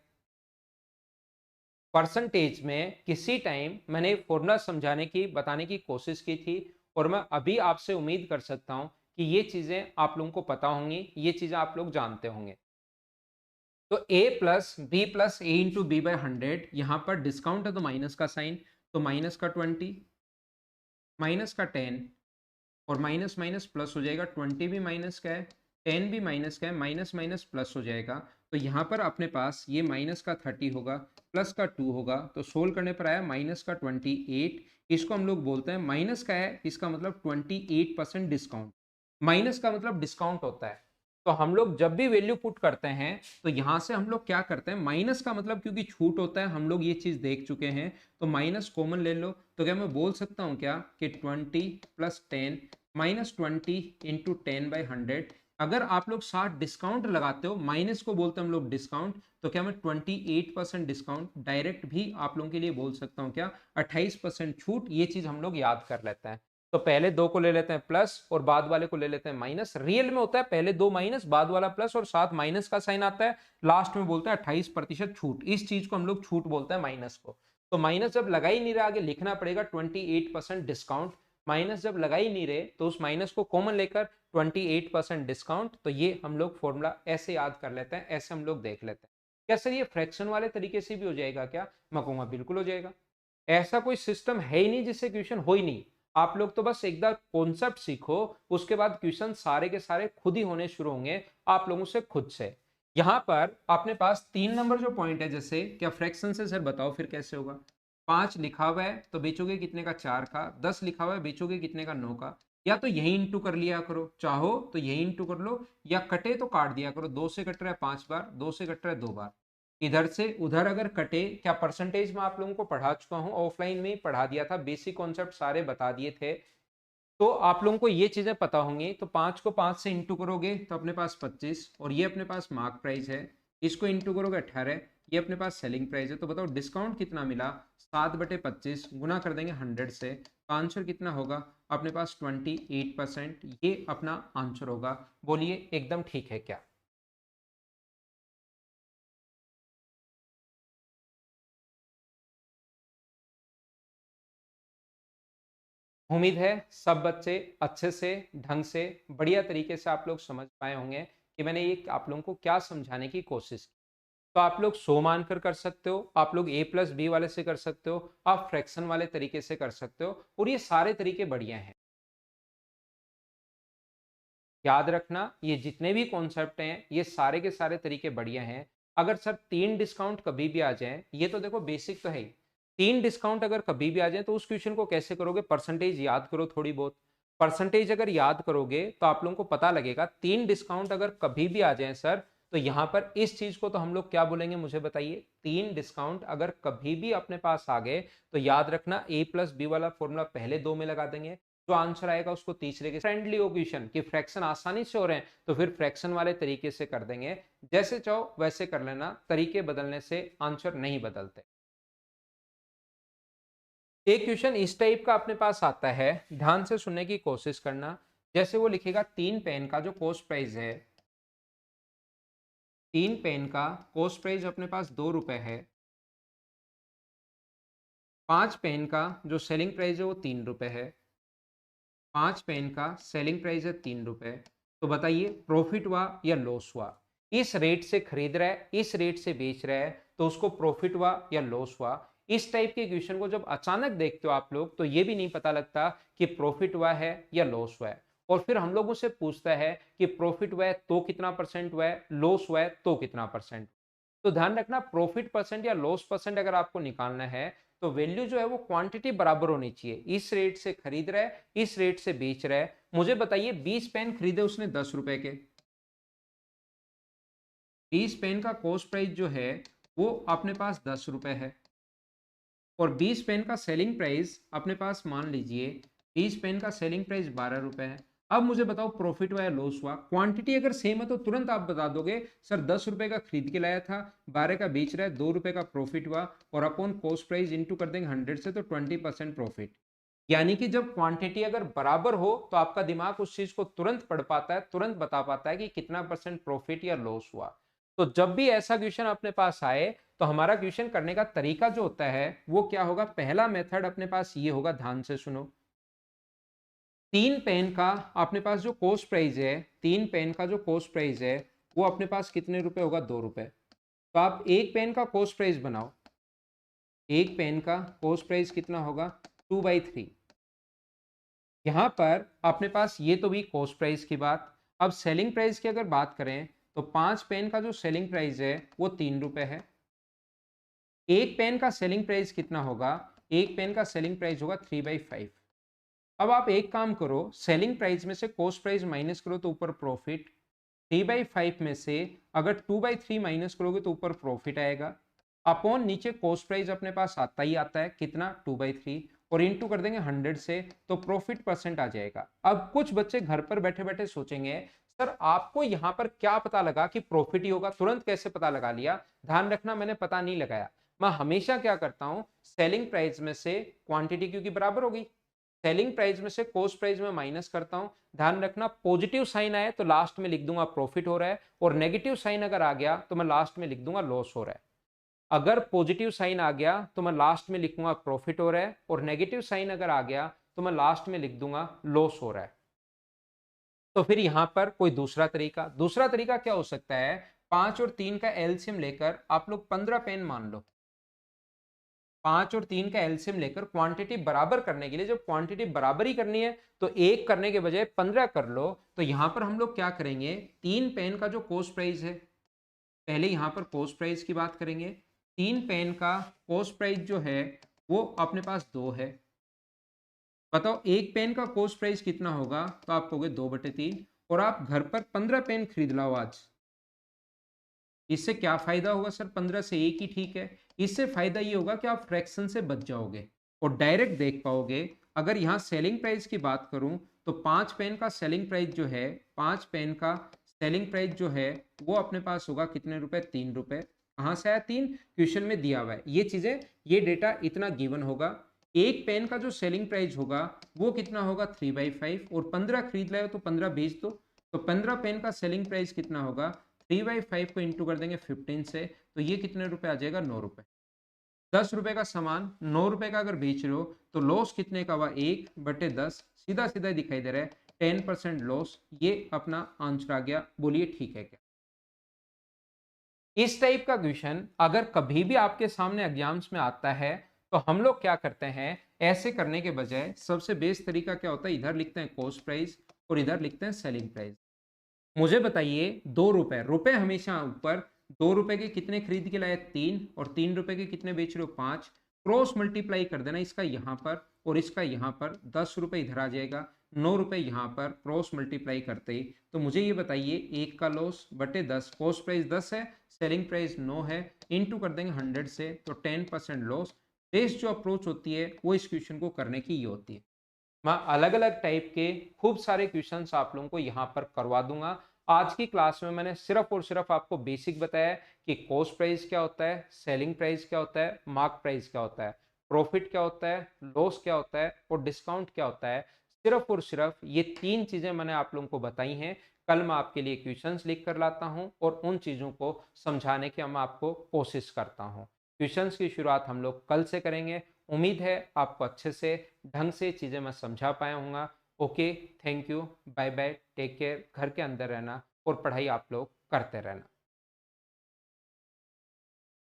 परसेंटेज में किसी टाइम मैंने फॉर्मूला समझाने की बताने की कोशिश की थी, और मैं अभी आपसे उम्मीद कर सकता हूं कि ये चीजें आप लोगों को पता होंगी, ये चीजें आप लोग जानते होंगे। तो plus a into b by 100, यहां पर डिस्काउंट है तो माइनस का साइन, तो माइनस का 20, माइनस का 10, और माइनस माइनस प्लस हो जाएगा। 20 भी माइनस का है, 10 भी माइनस का है, माइनस माइनस प्लस हो जाएगा। तो यहाँ पर अपने पास ये माइनस का 30 होगा, प्लस का 2 होगा, तो सोल्व करने पर आया माइनस का 28। इसको हम लोग बोलते हैं, माइनस का है इसका मतलब 28% डिस्काउंट। माइनस का मतलब डिस्काउंट होता है। तो हम लोग जब भी वैल्यू पुट करते हैं तो यहां से हम लोग क्या करते हैं, माइनस का मतलब क्योंकि छूट होता है, हम लोग ये चीज देख चुके हैं, तो माइनस कॉमन ले लो। तो क्या मैं बोल सकता हूं क्या कि 20 प्लस 10 माइनस 20 इंटू 10/100। अगर आप लोग 60 डिस्काउंट लगाते हो, माइनस को बोलते हैं हम लोग डिस्काउंट, तो क्या मैं 28% डिस्काउंट डायरेक्ट भी आप लोगों के लिए बोल सकता हूं क्या, 28% छूट। ये चीज हम लोग याद कर लेते हैं। तो पहले दो को ले लेते हैं प्लस और बाद वाले को ले लेते हैं माइनस। रियल में होता है पहले दो माइनस, बाद वाला प्लस, और साथ माइनस का साइन आता है, लास्ट में बोलते हैं 28% छूट। इस चीज को हम लोग छूट बोलते हैं, माइनस को। तो माइनस जब लगा ही नहीं रहा, आगे लिखना पड़ेगा 28% डिस्काउंट। माइनस जब लगा ही नहीं रहे तो उस माइनस को कॉमन लेकर 28% डिस्काउंट। तो ये हम लोग फॉर्मूला ऐसे याद कर लेते हैं, ऐसे हम लोग देख लेते हैं। क्या सर ये फ्रैक्शन वाले तरीके से भी हो जाएगा क्या? मैं कहूंगा बिल्कुल हो जाएगा। ऐसा कोई सिस्टम है ही नहीं जिससे क्वेश्चन हो ही नहीं। आप लोग तो बस एक बार कॉन्सेप्ट सीखो, उसके बाद क्वेश्चन सारे के सारे खुद ही होने शुरू होंगे आप लोगों से खुद से। यहां पर अपने पास 3 नंबर जो पॉइंट है, जैसे क्या फ्रैक्शन से सर बताओ फिर कैसे होगा। 5 लिखा हुआ है तो बेचोगे कितने का, 4 का। 10 लिखा हुआ है बेचोगे कितने का, 9 का। या तो यही इंटू कर लिया करो, चाहो तो यही इंटू कर लो, या कटे तो काट दिया करो। 2 से कट रहा है 5 बार, 2 से कट रहा है 2 बार। इधर से उधर अगर कटे, क्या परसेंटेज में आप लोगों को पढ़ा चुका हूं, ऑफलाइन में ही पढ़ा दिया था, बेसिक कॉन्सेप्ट सारे बता दिए थे, तो आप लोगों को ये चीजें पता होंगी। तो 5 को 5 से इंटू करोगे तो अपने पास 25, और ये अपने पास मार्क प्राइस है। इसको इंटू करोगे 18, ये अपने पास सेलिंग प्राइस है। तो बताओ डिस्काउंट कितना मिला, 7/25 गुना कर देंगे 100 से, तो आंसर कितना होगा अपने पास 28%। ये अपना आंसर होगा। बोलिए एकदम ठीक है क्या? उम्मीद है सब बच्चे अच्छे से, ढंग से, बढ़िया तरीके से आप लोग समझ पाए होंगे कि मैंने ये आप लोगों को क्या समझाने की कोशिश की। तो आप लोग 100 मानकर कर सकते हो, आप लोग ए प्लस बी वाले से कर सकते हो, आप फ्रैक्शन वाले तरीके से कर सकते हो, और ये सारे तरीके बढ़िया हैं। याद रखना ये जितने भी कॉन्सेप्ट हैं ये सारे के सारे तरीके बढ़िया हैं। अगर सर 3 डिस्काउंट कभी भी आ जाए, ये तो देखो बेसिक तो है ही, 3 डिस्काउंट अगर कभी भी आ जाए तो उस क्वेश्चन को कैसे करोगे, परसेंटेज याद करो थोड़ी बहुत। परसेंटेज अगर याद करोगे तो आप लोगों को पता लगेगा 3 डिस्काउंट अगर कभी भी आ जाए सर, तो यहां पर इस चीज को तो हम लोग क्या बोलेंगे मुझे बताइए। 3 डिस्काउंट अगर कभी भी अपने पास आ गए तो याद रखना ए प्लस बी वाला फॉर्मूला पहले दो में लगा देंगे, जो आंसर आएगा उसको तीसरे के फ्रेंडली हो क्वेश्चन कि फ्रैक्शन आसानी से हो रहे हैं तो फिर फ्रैक्शन वाले तरीके से कर देंगे। जैसे चाहो वैसे कर लेना, तरीके बदलने से आंसर नहीं बदलते। एक क्वेश्चन इस टाइप का अपने पास आता है, ध्यान से सुनने की कोशिश करना। जैसे वो लिखेगा 3 पेन का जो कॉस्ट प्राइस है, 3 पेन का कॉस्ट प्राइस अपने पास 2 रुपए है। 5 पेन का जो सेलिंग प्राइस है वो 3 रुपए है। 5 पेन का सेलिंग प्राइस है 3 रुपए। तो बताइए प्रॉफिट हुआ या लॉस हुआ? इस रेट से खरीद रहा है, इस रेट से बेच रहा है, तो उसको प्रॉफिट हुआ या लॉस हुआ? इस टाइप के क्वेश्चन को जब अचानक देखते हो आप लोग तो ये भी नहीं पता लगता कि प्रॉफिट हुआ है या लॉस हुआ है। और फिर हम लोगों से पूछता है कि प्रॉफिट हुआ है तो कितना परसेंट हुआ है, लॉस हुआ है तो कितना परसेंट। तो ध्यान रखना प्रॉफिट परसेंट या लॉस परसेंट अगर आपको निकालना है तो वैल्यू जो है वो क्वांटिटी बराबर होनी चाहिए। इस रेट से खरीद रहा है, इस रेट से बेच रहा है। मुझे बताइए 20 पेन खरीदे उसने 10 रुपए के, 20 पेन का कॉस्ट प्राइस जो है वो अपने पास 10 रुपए है, और 20 पेन का सेलिंग प्राइस अपने पास मान लीजिए 20 पेन का सेलिंग प्राइस 12 रुपए है। अब मुझे बताओ प्रॉफिट हुआ या लॉस हुआ। क्वांटिटी अगर सेम है तो तुरंत आप बता दोगे सर 10 रुपए का खरीद के लाया था, 12 का बेच रहा है, 2 रुपए का प्रॉफिट हुआ, और अपॉन कॉस्ट प्राइस इंटू कर देंगे 100 से तो 20% प्रॉफिट। यानी कि जब क्वांटिटी अगर बराबर हो तो आपका दिमाग उस चीज को तुरंत पढ़ पाता है, तुरंत बता पाता है कि कितना परसेंट प्रॉफिट या लॉस हुआ। तो जब भी ऐसा क्वेश्चन अपने पास आए तो हमारा क्वेश्चन करने का तरीका जो होता है वो क्या होगा। पहला मेथड अपने पास ये होगा, ध्यान से सुनो। 3 पेन का अपने पास जो कॉस्ट प्राइस है, 3 पेन का जो कॉस्ट प्राइस है वो अपने पास कितने रुपए होगा, 2 रुपए। तो आप एक पेन का कॉस्ट प्राइस बनाओ, एक पेन का कॉस्ट प्राइस कितना होगा, 2/3। यहां पर अपने पास ये तो भी कॉस्ट प्राइस की बात। अब सेलिंग प्राइस की अगर बात करें तो 5 पेन का जो सेलिंग प्राइस है वो 3 रुपए है। एक पेन का सेलिंग प्राइस कितना होगा, एक पेन का सेलिंग प्राइस होगा 3/5। अब आप एक काम करो, सेलिंग प्राइस में से कॉस्ट प्राइस माइनस करो तो ऊपर प्रॉफिट, 3/5 में से अगर 2/3 माइनस करोगे तो ऊपर प्रॉफिट आएगा, अपॉन नीचे कॉस्ट प्राइस अपने पास आता ही आता है कितना, 2/3, और इंटू कर देंगे 100 से तो प्रॉफिट परसेंट आ जाएगा। अब कुछ बच्चे घर पर बैठे बैठे सोचेंगे सर आपको यहाँ पर क्या पता लगा कि प्रॉफिट ही होगा, तुरंत कैसे पता लगा लिया। ध्यान रखना मैंने पता नहीं लगाया, मैं हमेशा क्या करता हूँ, सेलिंग प्राइस में से क्वांटिटी क्योंकि बराबर होगी, सेलिंग प्राइस में से कॉस्ट प्राइस में माइनस करता हूं। ध्यान रखना पॉजिटिव साइन आए तो लास्ट में लिख दूंगा प्रॉफिट हो रहा है, और नेगेटिव साइन अगर आ गया तो मैं लास्ट में लिख दूंगा लॉस हो रहा है। अगर पॉजिटिव साइन आ गया तो मैं लास्ट में लिखूंगा प्रॉफिट हो रहा है, और नेगेटिव साइन अगर आ गया तो मैं लास्ट में लिख दूंगा लॉस हो रहा है। तो फिर यहां पर कोई दूसरा तरीका क्या हो सकता है, 5 और 3 का एलसीएम लेकर आप लोग 15 पेन मान लो। 5 और 3 का एलसीएम लेकर क्वांटिटी बराबर करने के लिए, जब क्वांटिटी बराबर ही करनी है तो एक करने के बजाय 15 कर लो। तो यहां पर हम लोग क्या करेंगे, 3 पेन का जो कॉस्ट प्राइस है, पहले यहां पर कॉस्ट प्राइस की बात करेंगे। 3 पेन का कॉस्ट प्राइस जो है वो अपने पास 2 है। बताओ एक पेन का कॉस्ट प्राइस कितना होगा, तो आप कहोगे 2/3, और आप घर पर 15 पेन खरीद लाओ आज। इससे क्या फायदा होगा सर, 15 से एक ही ठीक है। इससे फायदा ये होगा कि आप फ्रैक्शन से बच जाओगे और डायरेक्ट देख पाओगे। अगर यहाँ सेलिंग प्राइस की बात करूं तो 5 पेन का सेलिंग प्राइस जो है, 5 पेन का सेलिंग प्राइस जो है वो अपने पास होगा कितने रुपए, 3 रुपए। कहाँ से आया 3, क्वेश्चन में दिया हुआ है ये चीजें, ये डेटा इतना गिवन होगा। एक पेन का जो सेलिंग प्राइस होगा वो कितना होगा, 3/5, और 15 खरीद लाए तो 15 बेच दो। तो 15 पेन का सेलिंग प्राइस कितना होगा, 3/5 को इंटू कर देंगे 15 से, तो ये कितने रुपए आ जाएगा, 9 रुपए। 10 रुपए का सामान 9 रुपए का अगर बेच रहे हो तो लॉस कितने का हुआ, 1/10, सीधा सीधा दिखाई दे रहा है 10% लॉस। ये अपना आंसर आ गया, बोलिए ठीक है क्या। इस टाइप का क्वेश्चन अगर कभी भी आपके सामने एग्जाम्स में आता है तो हम लोग क्या करते हैं, ऐसे करने के बजाय सबसे बेस्ट तरीका क्या होता है, इधर लिखते हैं कॉस्ट प्राइस और इधर लिखते हैं सेलिंग प्राइस। मुझे बताइए 2 रुपए, रुपए हमेशा ऊपर, 2 रुपए के कितने खरीद के लाए, 3, और 3 रुपए के कितने बेच रहे हो, 5। क्रॉस मल्टीप्लाई कर देना इसका यहाँ पर और इसका यहाँ पर, 10 रुपए इधर आ जाएगा, 9 रुपए यहाँ पर, क्रॉस मल्टीप्लाई करते ही। तो मुझे ये बताइए एक का लॉस बटे 10, कॉस्ट प्राइस 10 है, सेलिंग प्राइस 9 है, इंटू कर देंगे 100 से तो 10% लॉस। बेस्ट जो अप्रोच होती है वो इस क्वेश्चन को करने की ये होती है। मैं अलग अलग टाइप के खूब सारे क्वेश्चंस आप लोगों को यहाँ पर करवा दूंगा। आज की क्लास में मैंने सिर्फ और सिर्फ आपको बेसिक बताया कि कॉस्ट प्राइस क्या होता है, सेलिंग प्राइस क्या होता है, मार्क प्राइस क्या होता है, प्रॉफिट क्या होता है, लॉस क्या होता है और डिस्काउंट क्या होता है। सिर्फ और सिर्फ ये 3 चीजें मैंने आप लोगों को बताई हैं। कल मैं आपके लिए क्वेश्चंस लिख कर लाता हूं और उन चीजों को समझाने की मैं आपको कोशिश करता हूं। क्वेश्चंस की शुरुआत हम लोग कल से करेंगे। उम्मीद है आपको अच्छे से ढंग से चीज़ें मैं समझा पाया हूँ। Okay, thank you, bye bye, take care. घर के अंदर रहना और पढ़ाई आप लोग करते रहना।